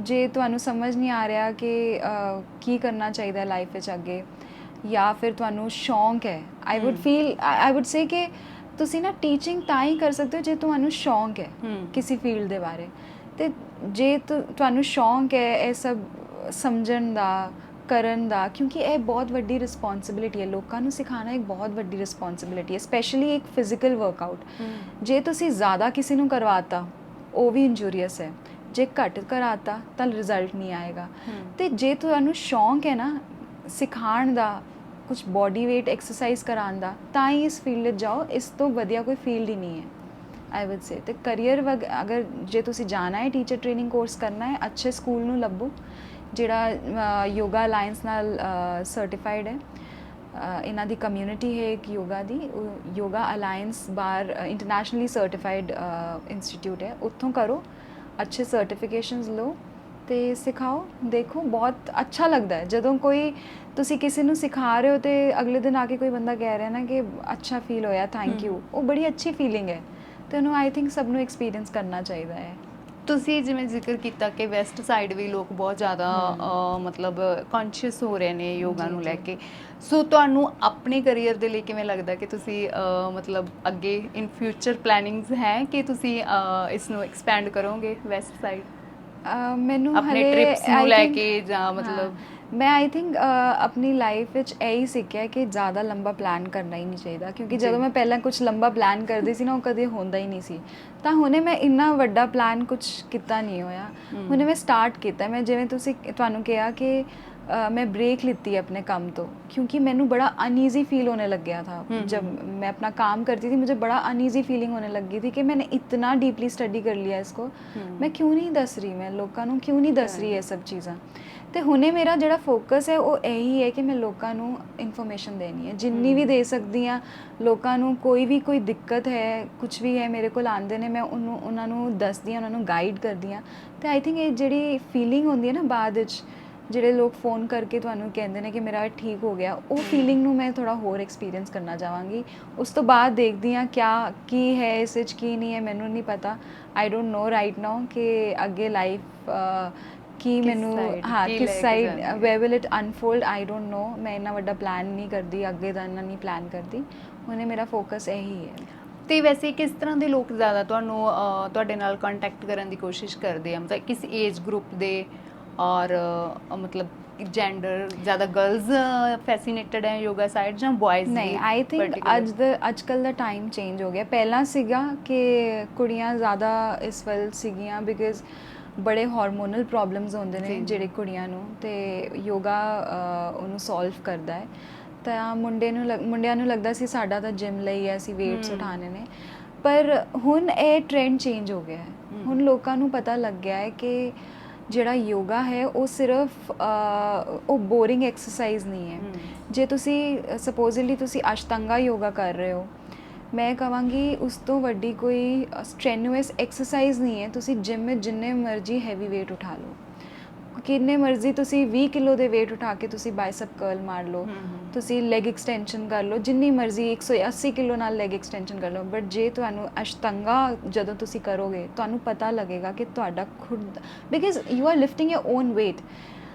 [SPEAKER 2] ਜੇ ਤੁਹਾਨੂੰ ਸਮਝ ਨਹੀਂ ਆ ਰਿਹਾ ਕਿ ਕੀ ਕਰਨਾ ਚਾਹੀਦਾ ਲਾਈਫ ਵਿੱਚ ਅੱਗੇ, ਜਾਂ ਫਿਰ ਤੁਹਾਨੂੰ ਸ਼ੌਂਕ ਹੈ, ਆਈ ਵੁੱਡ ਸੇ ਕਿ ਤੁਸੀਂ ਨਾ ਟੀਚਿੰਗ ਤਾਂ ਹੀ ਕਰ ਸਕਦੇ ਹੋ ਜੇ ਤੁਹਾਨੂੰ ਸ਼ੌਂਕ ਹੈ ਕਿਸੇ ਫੀਲਡ ਦੇ ਬਾਰੇ। ਤੇ ਜੇ ਤੁਹਾਨੂੰ ਸ਼ੌਂਕ ਹੈ ਇਹ ਸਭ ਸਮਝਣ ਦਾ, ਕਰਨ ਦਾ, ਕਿਉਂਕਿ ਇਹ ਬਹੁਤ ਵੱਡੀ ਰਿਸਪੌਂਸਿਬਿਲਿਟੀ ਹੈ। ਲੋਕਾਂ ਨੂੰ ਸਿਖਾਉਣਾ ਇੱਕ ਬਹੁਤ ਵੱਡੀ ਰਿਸਪੌਂਸਿਬਿਲਿਟੀ ਹੈ, ਸਪੈਸ਼ਲੀ ਇੱਕ ਫਿਜ਼ੀਕਲ ਵਰਕਆਊਟ। ਜੇ ਤੁਸੀਂ ਜ਼ਿਆਦਾ ਕਿਸੇ ਨੂੰ ਕਰਵਾਤਾ, ਉਹ ਵੀ ਇੰਜੂਰੀਅਸ ਹੈ। ਜੇ ਘੱਟ ਕਰਾਤਾ ਤਾਂ ਰਿਜ਼ਲਟ ਨਹੀਂ ਆਏਗਾ। ਤੇ ਜੇ ਤੁਹਾਨੂੰ ਸ਼ੌਂਕ ਹੈ ਨਾ ਸਿਖਾਉਣ ਦਾ, ਕੁਝ ਬੋਡੀ ਵੇਟ ਐਕਸਰਸਾਈਜ਼ ਕਰਾਉਣ ਦਾ, ਤਾਂ ਹੀ ਇਸ ਫੀਲਡ 'ਚ ਜਾਓ। ਇਸ ਤੋਂ ਵਧੀਆ ਕੋਈ ਫੀਲਡ ਹੀ ਨਹੀਂ ਹੈ, ਆਈ ਵੁੱਡ ਸੇ। ਤੇ ਕਰੀਅਰ ਅਗਰ ਜੇ ਤੁਸੀਂ ਜਾਣਾ ਹੈ, ਟੀਚਰ ਟ੍ਰੇਨਿੰਗ ਕੋਰਸ ਕਰਨਾ ਹੈ, ਅੱਛੇ ਸਕੂਲ ਨੂੰ ਲੱਭੋ ਜਿਹੜਾ ਯੋਗਾ ਅਲਾਈਅੰਸ ਨਾਲ ਸਰਟੀਫਾਈਡ ਹੈ। ਇਹਨਾਂ ਦੀ ਕਮਿਊਨਿਟੀ ਹੈ ਇੱਕ ਯੋਗਾ ਦੀ, ਯੋਗਾ ਅਲਾਈਅੰਸ ਬਾਹਰ ਇੰਟਰਨੈਸ਼ਨਲੀ ਸਰਟੀਫਾਈਡ ਇੰਸਟੀਟਿਊਟ ਹੈ, ਉੱਥੋਂ ਕਰੋ, ਅੱਛੇ ਸਰਟੀਫਿਕੇਸ਼ਨਸ ਲਓ ਤੇ ਸਿਖਾਓ। ਦੇਖੋ ਬਹੁਤ ਅੱਛਾ ਲੱਗਦਾ ਹੈ ਜਦੋਂ ਕੋਈ ਤੁਸੀਂ ਕਿਸੇ ਨੂੰ ਸਿਖਾ ਰਹੇ ਹੋ ਤੇ ਅਗਲੇ ਦਿਨ ਆ ਕੇ ਕੋਈ ਬੰਦਾ ਕਹਿ ਰਿਹਾ ਨਾ ਕਿ ਅੱਛਾ ਫੀਲ ਹੋਇਆ, ਥੈਂਕ ਯੂ। ਉਹ ਬੜੀ ਅੱਛੀ ਫੀਲਿੰਗ ਹੈ ਤੇ ਉਹਨੂੰ ਆਈ ਥਿੰਕ ਸਭ ਨੂੰ ਐਕਸਪੀਰੀਅੰਸ ਕਰਨਾ ਚਾਹੀਦਾ ਹੈ।
[SPEAKER 1] ਤੁਸੀਂ ਜਿਵੇਂ ਜ਼ਿਕਰ ਕੀਤਾ ਕਿ ਵੈਸਟ ਸਾਈਡ ਵੀ ਲੋਕ ਬਹੁਤ ਜ਼ਿਆਦਾ ਮਤਲਬ ਕੌਨਸ਼ੀਅਸ ਹੋ ਰਹੇ ਨੇ ਯੋਗਾ ਨੂੰ ਲੈ ਕੇ। ਸੋ ਤੁਹਾਨੂੰ ਆਪਣੇ ਕਰੀਅਰ ਦੇ ਲਈ ਕਿਵੇਂ ਲੱਗਦਾ ਕਿ ਤੁਸੀਂ ਮਤਲਬ ਅੱਗੇ ਇਨ ਫਿਊਚਰ ਪਲੈਨਿੰਗਸ ਹੈ ਕਿ ਤੁਸੀਂ ਇਸ ਨੂੰ ਐਕਸਪੈਂਡ ਕਰੋਗੇ ਵੈਸਟ ਸਾਈਡ?
[SPEAKER 2] ਮੈਨੂੰ
[SPEAKER 1] ਆਪਣੇ
[SPEAKER 2] ਹਲੇ
[SPEAKER 1] ਟ੍ਰਿਪਸ ਨੂੰ ਲੈ ਕੇ ਜਾਂ ਮਤਲਬ?
[SPEAKER 2] ਮੈਂ ਆਈ ਥਿੰਕ ਆਪਣੀ ਲਾਈਫ ਵਿੱਚ ਇਹੀ ਸਿੱਖਿਆ ਕਿ ਜ਼ਿਆਦਾ ਲੰਬਾ ਪਲਾਨ ਕਰਨਾ ਹੀ ਨਹੀਂ ਚਾਹੀਦਾ, ਕਿਉਂਕਿ ਜਦੋਂ ਮੈਂ ਪਹਿਲਾਂ ਕੁਝ ਲੰਬਾ ਪਲਾਨ ਕਰਦੀ ਸੀ ਨਾ, ਉਹ ਕਦੇ ਹੁੰਦਾ ਹੀ ਨਹੀਂ ਸੀ। ਤਾਂ ਹੁਣੇ ਮੈਂ ਇੰਨਾ ਵੱਡਾ ਪਲਾਨ ਕੁਝ ਕੀਤਾ ਨਹੀਂ ਹੋਇਆ, ਹੁਣੇ ਮੈਂ ਸਟਾਰਟ ਕੀਤਾ। ਮੈਂ ਜਿਵੇਂ ਤੁਹਾਨੂੰ ਕਿਹਾ ਕਿ मैं ब्रेक लिती है अपने काम तो, क्योंकि मैंने बड़ा अनईजी फील होने लग गया था। जब मैं अपना काम करती थी मुझे बड़ा अनईजी फीलिंग होने लग गई थी कि मैंने इतना डीपली स्टडी कर लिया इसको, मैं क्यों नहीं दस रही, मैं लोगों को क्यों नहीं दस रही ये सब चीज़ां। तो हुणे मेरा जोड़ा फोकस है वो यही है कि मैं लोगों को इन्फॉर्मेशन देनी है, जिन्नी भी दे सकती हाँ। लोगों को कोई दिक्कत है, कुछ भी है, मेरे को आंदे ने, मैं उन्होंने दसदी हाँ, उन्होंने गाइड करदी हाँ। तो आई थिंक ये जी फीलिंग होंदी है ना बाद ਜਿਹੜੇ ਲੋਕ ਫੋਨ ਕਰਕੇ ਤੁਹਾਨੂੰ ਕਹਿੰਦੇ ਨੇ ਕਿ ਮੇਰਾ ਠੀਕ ਹੋ ਗਿਆ, ਉਹ ਫੀਲਿੰਗ ਨੂੰ ਮੈਂ ਥੋੜਾ ਹੋਰ ਐਕਸਪੀਰੀਅੰਸ ਕਰਨਾ ਚਾਹਾਂਗੀ। ਉਸ ਤੋਂ ਬਾਅਦ ਦੇਖਦੀ ਹਾਂ ਕੀ ਹੈ ਇਸ ਵਿੱਚ, ਕੀ ਨਹੀਂ ਹੈ, ਮੈਨੂੰ ਨਹੀਂ ਪਤਾ। ਆਈ ਡੋਂਟ ਨੋ ਰਾਈਟ ਨਾਓ ਕਿ ਅੱਗੇ ਲਾਈਫ ਕੀ ਮੈਨੂੰ ਕਿਸ side where will it unfold, I don't know. ਮੈਂ ਇੰਨਾ ਵੱਡਾ ਪਲਾਨ ਨਹੀਂ ਕਰਦੀ, ਅੱਗੇ ਦਾ ਇੰਨਾ ਨਹੀਂ ਪਲਾਨ ਕਰਦੀ। ਹੁਣੇ ਮੇਰਾ ਫੋਕਸ ਇਹੀ ਹੈ।
[SPEAKER 1] ਤੇ ਵੈਸੇ ਕਿਸ ਤਰ੍ਹਾਂ ਦੇ ਲੋਕ ਜ਼ਿਆਦਾ ਤੁਹਾਡੇ ਨਾਲ ਕੰਟੈਕਟ ਕਰਨ ਦੀ ਕੋਸ਼ਿਸ਼ ਕਰਦੇ ਆ, ਮਤਲਬ ਕਿਸ ਏਜ ਗਰੁੱਪ ਦੇ और मतलब जेंडर ज़्यादा गर्ल्स फैसिनेटेड है योगा साइड ਜਾਂ बॉयज़?
[SPEAKER 2] नहीं, आई थिंक ਅੱਜ ਕੱਲ ਦਾ ਟਾਈਮ ਚੇਂਜ ਹੋ ਗਿਆ। ਪਹਿਲਾਂ ਸੀਗਾ ਕਿ ਕੁੜੀਆਂ ਜ਼ਿਆਦਾ ਇਸ ਵੱਲ ਸੀਗੀਆਂ ਬਿਕਾਜ਼ ਬੜੇ ਹਾਰਮੋਨਲ ਪ੍ਰੋਬਲਮਸ ਹੁੰਦੇ ਨੇ ਜਿਹੜੇ ਕੁੜੀਆਂ ਨੂੰ, ਤੇ ਯੋਗਾ ਉਹਨੂੰ ਸੋਲਵ ਕਰਦਾ ਹੈ। ਤਾਂ ਮੁੰਡਿਆਂ ਨੂੰ ਲੱਗਦਾ ਸੀ ਸਾਡਾ ਤਾਂ ਜਿਮ ਲਈ ਹੈ, ਅਸੀਂ ਵੇਟਸ ਉਠਾਣੇ ਨੇ। ਪਰ ਹੁਣ ਇਹ ਟ੍ਰੈਂਡ ਚੇਂਜ ਹੋ ਗਿਆ ਹੈ। ਹੁਣ ਲੋਕਾਂ ਨੂੰ ਪਤਾ ਲੱਗ ਗਿਆ ਹੈ ਕਿ ਜਿਹੜਾ ਯੋਗਾ ਹੈ ਉਹ ਸਿਰਫ ਉਹ ਬੋਰਿੰਗ ਐਕਸਰਸਾਈਜ਼ ਨਹੀਂ ਹੈ। ਜੇ ਤੁਸੀਂ ਸਪੋਜ਼ਲੀ ਤੁਸੀਂ ਅਸ਼ਟੰਗਾ ਯੋਗਾ ਕਰ ਰਹੇ ਹੋ, ਮੈਂ ਕਹਾਂਗੀ ਉਸ ਤੋਂ ਵੱਡੀ ਕੋਈ ਸਟ੍ਰੈਨੂਅਸ ਐਕਸਰਸਾਈਜ਼ ਨਹੀਂ ਹੈ। ਤੁਸੀਂ ਜਿਮ ਵਿੱਚ ਜਿੰਨੇ ਮਰਜ਼ੀ ਹੈਵੀ ਵੇਟ ਉਠਾ ਲਓ, ਕਿੰਨੇ ਮਰਜ਼ੀ ਤੁਸੀਂ 20 ਕਿਲੋ ਦੇ weight ਉਠਾ ਕੇ ਤੁਸੀਂ ਬਾਈਸੈਪ ਕਰਲ ਮਾਰ ਲਓ, ਤੁਸੀਂ ਲੈਗ ਐਕਸਟੈਂਸ਼ਨ ਕਰ ਲਓ, ਜਿੰਨੀ ਮਰਜ਼ੀ 180 ਕਿਲੋ ਨਾਲ ਲੈਗ ਐਕਸਟੈਂਸ਼ਨ ਕਰ ਲਓ, ਬਟ ਜੇ ਤੁਹਾਨੂੰ ਅਸ਼ਤੰਗਾ ਜਦੋਂ ਤੁਸੀਂ ਕਰੋਗੇ ਤੁਹਾਨੂੰ ਪਤਾ ਲੱਗੇਗਾ ਕਿ ਤੁਹਾਡਾ ਖੁਦ, because you are lifting your on weight।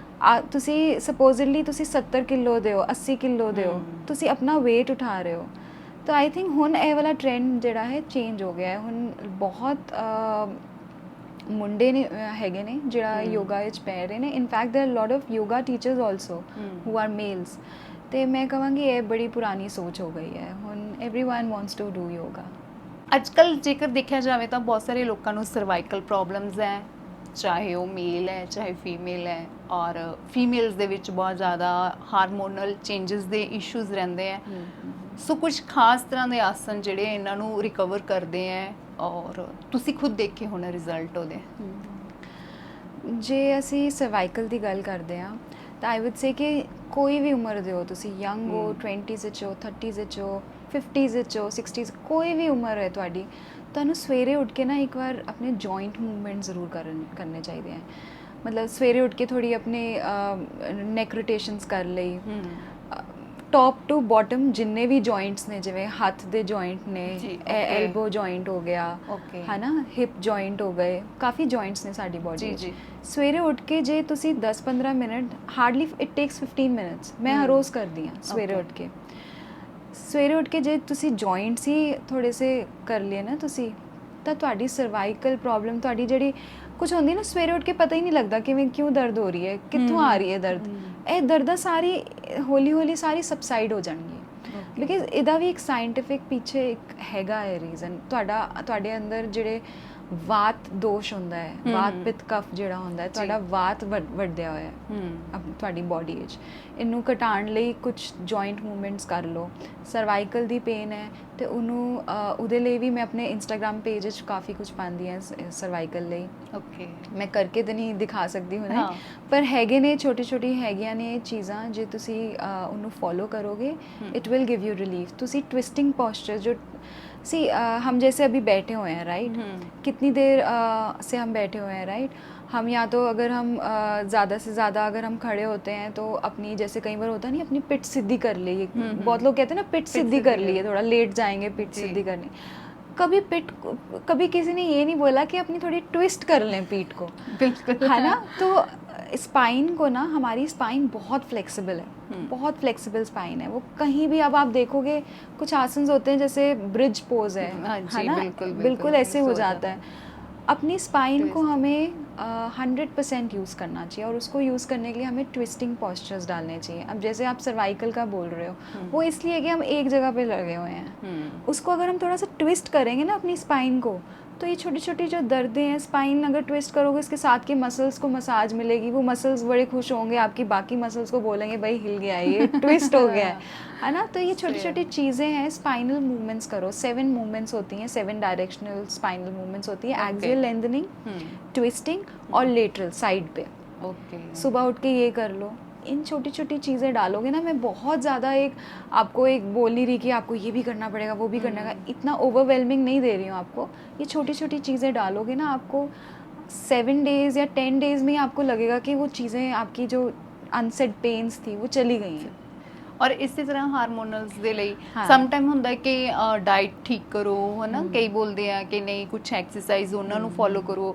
[SPEAKER 2] ਤੁਸੀਂ ਸਪੋਜ਼ਿਡਲੀ ਤੁਸੀਂ 70 ਕਿਲੋ ਦੇ ਹੋ, 80 ਕਿਲੋ ਦੇ ਹੋ, ਤੁਸੀਂ ਆਪਣਾ weight ਉਠਾ ਰਹੇ ਹੋ। ਤਾਂ ਆਈ ਥਿੰਕ ਹੁਣ ਇਹ ਵਾਲਾ ਟ੍ਰੈਂਡ ਜਿਹੜਾ ਹੈ ਚੇਂਜ ਹੋ ਗਿਆ ਹੈ। ਹੁਣ ਬਹੁਤ ਮੁੰਡੇ ਨੇ ਹੈਗੇ ਨੇ ਜਿਹੜਾ ਯੋਗਾ ਵਿੱਚ ਪੈ ਰਹੇ ਨੇ। In fact there are lot of yoga teachers also who are males. ਤੇ ਮੈਂ ਕਹਾਂਗੀ ਇਹ ਬੜੀ ਪੁਰਾਣੀ ਸੋਚ ਹੋ ਗਈ ਹੈ, ਹੁਣ everyone wants to do yoga.
[SPEAKER 1] ਅੱਜ ਕੱਲ੍ਹ ਜੇਕਰ ਦੇਖਿਆ ਜਾਵੇ ਤਾਂ ਬਹੁਤ ਸਾਰੇ ਲੋਕਾਂ ਨੂੰ ਸਰਵਾਈਕਲ ਪ੍ਰੋਬਲਮਸ ਹੈ, ਚਾਹੇ ਉਹ ਮੇਲ ਹੈ ਚਾਹੇ ਫੀਮੇਲ ਹੈ, ਔਰ ਫੀਮੇਲਸ ਦੇ ਵਿੱਚ ਬਹੁਤ ਜ਼ਿਆਦਾ ਹਾਰਮੋਨਲ ਚੇਂਜਸ ਦੇ ਇਸ਼ੂਜ਼ ਰਹਿੰਦੇ ਹੈ। ਸੋ ਕੁਝ ਖਾਸ ਤਰ੍ਹਾਂ ਦੇ ਆਸਨ ਜਿਹੜੇ ਇਹਨਾਂ ਨੂੰ ਰਿਕਵਰ ਕਰਦੇ ਹੈ, ਔਰ ਤੁਸੀਂ ਖੁਦ ਦੇਖੇ ਹੋਣਾ ਰਿਜ਼ਲਟ ਉਹਦੇ।
[SPEAKER 2] ਜੇ ਅਸੀਂ ਸਰਵਾਈਕਲ ਦੀ ਗੱਲ ਕਰਦੇ ਹਾਂ ਤਾਂ ਆਈ ਵੁੱਡ ਸੇ ਕਿ ਕੋਈ ਵੀ ਉਮਰ ਦੇ ਹੋ, ਤੁਸੀਂ ਯੰਗ ਹੋ, 20s ਵਿੱਚ ਹੋ, 30s ਵਿੱਚ ਹੋ, 50s ਵਿੱਚ ਹੋ, 60s, ਕੋਈ ਵੀ ਉਮਰ ਹੈ ਤੁਹਾਡੀ, ਤੁਹਾਨੂੰ ਸਵੇਰੇ ਉੱਠ ਕੇ ਨਾ ਇੱਕ ਵਾਰ ਆਪਣੇ ਜੁਆਇੰਟ ਮੂਵਮੈਂਟ ਜ਼ਰੂਰ ਕਰਨੇ ਚਾਹੀਦੇ ਹੈ। ਮਤਲਬ ਸਵੇਰੇ ਉੱਠ ਕੇ ਥੋੜੀ ਆਪਣੇ ਨੈਕ ਰੋਟੇਸ਼ਨਸ ਕਰ ਲਈ, ਟੌਪ ਟੂ ਬਾਟਮ ਜਿੰਨੇ ਵੀ ਜੁਆਇੰਟਸ ਨੇ, ਜਿਵੇਂ ਹੱਥ ਦੇ ਜੁਆਇੰਟ ਨੇ, ਐਲਬੋ ਜੁਆਇੰਟ ਹੋ ਗਿਆ ਹੈ ਨਾ, ਹਿਪ ਜੁਆਇੰਟ ਹੋ ਗਏ, ਕਾਫੀ ਜੁਆਇੰਟਸ ਨੇ ਸਾਡੀ ਬੋਡੀ ਵਿੱਚ। ਸਵੇਰੇ ਉੱਠ ਕੇ ਜੇ ਤੁਸੀਂ 10-15 minute, hardly it takes 15 minutes, ਮੈਂ ਹਰ ਰੋਜ਼ ਕਰਦੀ ਹਾਂ ਸਵੇਰੇ ਉੱਠ ਕੇ। ਸਵੇਰੇ ਉੱਠ ਕੇ ਜੇ ਤੁਸੀਂ ਜੁਆਇੰਟਸ ਹੀ ਥੋੜੇ ਸੇ ਕਰ ਲਏ ਨਾ ਤੁਸੀਂ, ਤਾਂ ਤੁਹਾਡੀ ਸਰਵਾਈਕਲ ਪ੍ਰੋਬਲਮ, ਤੁਹਾਡੀ ਜਿਹੜੀ ਕੁਝ ਹੁੰਦੀ ਨਾ, ਸਵੇਰੇ ਉੱਠ ਕੇ ਪਤਾ ਹੀ ਨਹੀਂ ਲੱਗਦਾ ਕਿਵੇਂ ਕਿਉਂ ਦਰਦ ਹੋ ਰਹੀ ਹੈ, ਕਿੱਥੋਂ ਆ ਰਹੀ ਹੈ ਦਰਦ, ਇਹ ਦਰਦਾਂ ਸਾਰੀ ਹੌਲੀ ਹੌਲੀ ਸਾਰੀ ਸਬਸਾਈਡ ਹੋ ਜਾਣਗੀ। ਬਿਕਾਜ਼ ਇਹਦਾ ਵੀ ਇੱਕ ਸਾਇੰਟੀਫਿਕ ਪਿੱਛੇ ਇੱਕ ਹੈਗਾ ਹੈ ਰੀਜ਼ਨ। ਤੁਹਾਡੇ ਅੰਦਰ ਜਿਹੜੇ ਵਾਤ ਦੋਸ਼ ਹੁੰਦਾ ਹੈ, ਵਾਤ ਪਿੱਤ ਕਫ ਜਿਹੜਾ ਹੁੰਦਾ ਹੈ, ਤੁਹਾਡਾ ਵਾਤ ਵੱਧਿਆ ਹੋਇਆ ਹੈ ਤੁਹਾਡੀ ਬੋਡੀ ਵਿੱਚ, ਇਹਨੂੰ ਘਟਾਉਣ ਲਈ ਕੁਝ ਜੁਆਇੰਟ ਮੂਵਮੈਂਟਸ ਕਰ ਲਓ। ਸਰਵਾਈਕਲ ਦੀ ਪੇਨ ਹੈ ਤੇ ਉਹਨੂੰ ਉਹਦੇ ਲਈ ਵੀ ਮੈਂ ਆਪਣੇ ਇੰਸਟਾਗ੍ਰਾਮ ਪੇਜ ਵਿੱਚ ਕਾਫੀ ਕੁਝ ਪਾਉਂਦੀ ਹਾਂ ਸਰਵਾਈਕਲ ਲਈ। ਮੈਂ ਕਰਕੇ ਤਾਂ ਨਹੀਂ ਦਿਖਾ ਸਕਦੀ ਹੁਣ, ਪਰ ਹੈਗੇ ਨੇ ਛੋਟੀ ਹੈਗੀਆਂ ਨੇ ਚੀਜ਼ਾਂ, ਜੇ ਤੁਸੀਂ ਉਹਨੂੰ ਫੋਲੋ ਕਰੋਗੇ it will give you relief. ਤੁਸੀਂ ट्विस्टिंग पोस्चर जो हम जैसे अभी बैठे हुए हैं राइट, कितनी देर से हम बैठे हुए हैं राइट, हम या तो अगर हम ज़्यादा से ज़्यादा अगर हम खड़े होते हैं तो अपनी, जैसे कई बार होता नहीं, अपनी पिठ सीधी कर ली, बहुत लोग कहते हैं ना पिठ सीधी कर ली है, थोड़ा लेट जाएंगे पिठ सीधी करनी। कभी किसी ने ये नहीं बोला कि अपनी थोड़ी ट्विस्ट कर लें पीठ को, बिल्कुल है ना। तो स्पाइन को ना, हमारी स्पाइन बहुत फ्लेक्सिबल है, बहुत फ्लेक्सिबल स्पाइन है वो। कहीं भी अब आप देखोगे कुछ आसन्स होते हैं जैसे ब्रिज पोज है ना, बिल्कुल ऐसे हो जाता है। अपनी स्पाइन को हमें 100% यूज़ करना चाहिए, और उसको यूज़ करने के लिए हमें ट्विस्टिंग पॉस्चर्स डालने चाहिए। अब जैसे आप सर्वाइकल का बोल रहे हो, वो इसलिए कि हम एक जगह पे लगे हुए हैं, उसको अगर हम थोड़ा सा ट्विस्ट करेंगे ना अपनी स्पाइन को, तो ये छोटी छोटी जो दर्दें हैं, स्पाइन अगर ट्विस्ट करोगे, इसके साथ के मसल्स को मसाज मिलेगी, वो मसल्स बड़े खुश होंगे, आपकी बाकी मसल्स को बोलेंगे भाई हिल गया है, ये ट्विस्ट हो गया है ना। तो ये छोटी छोटी चीज़ें हैं। स्पाइनल मूवमेंट्स करो, 7 मूवमेंट्स होती हैं, 7 डायरेक्शनल स्पाइनल मूवमेंट्स होती हैं, एक्सियल लेंथनिंग, ट्विस्टिंग और लेटरल साइड पे। सुबह उठ के ये कर लो। इन छोटी छोटी चीज़ें डालोगे ना, मैं बहुत ज़्यादा आपको बोल नहीं रही कि आपको ये भी करना पड़ेगा वो भी करना पड़ेगा, इतना ओवरवेलमिंग नहीं दे रही हूँ आपको। ये छोटी छोटी चीज़ें डालोगे ना, आपको 7 डेज़ या 10 डेज़ में ही आपको लगेगा कि वो चीज़ें, आपकी जो अनसेड पेन्स थी वो चली गई हैं।
[SPEAKER 1] और इसी तरह हारमोनल्स ਦੇ ਲਈ ਸਮ ਟਾਈਮ ਹੁੰਦਾ ਕਿ ਡਾਈਟ ਠੀਕ ਕਰੋ, ਹੈ ਨਾ, ਕਈ ਬੋਲਦੇ ਆ ਕਿ ਨਹੀਂ ਕੁਝ ਐਕਸਰਸਾਈਜ਼ ਉਹਨਾਂ ਨੂੰ ਫੋਲੋ ਕਰੋ,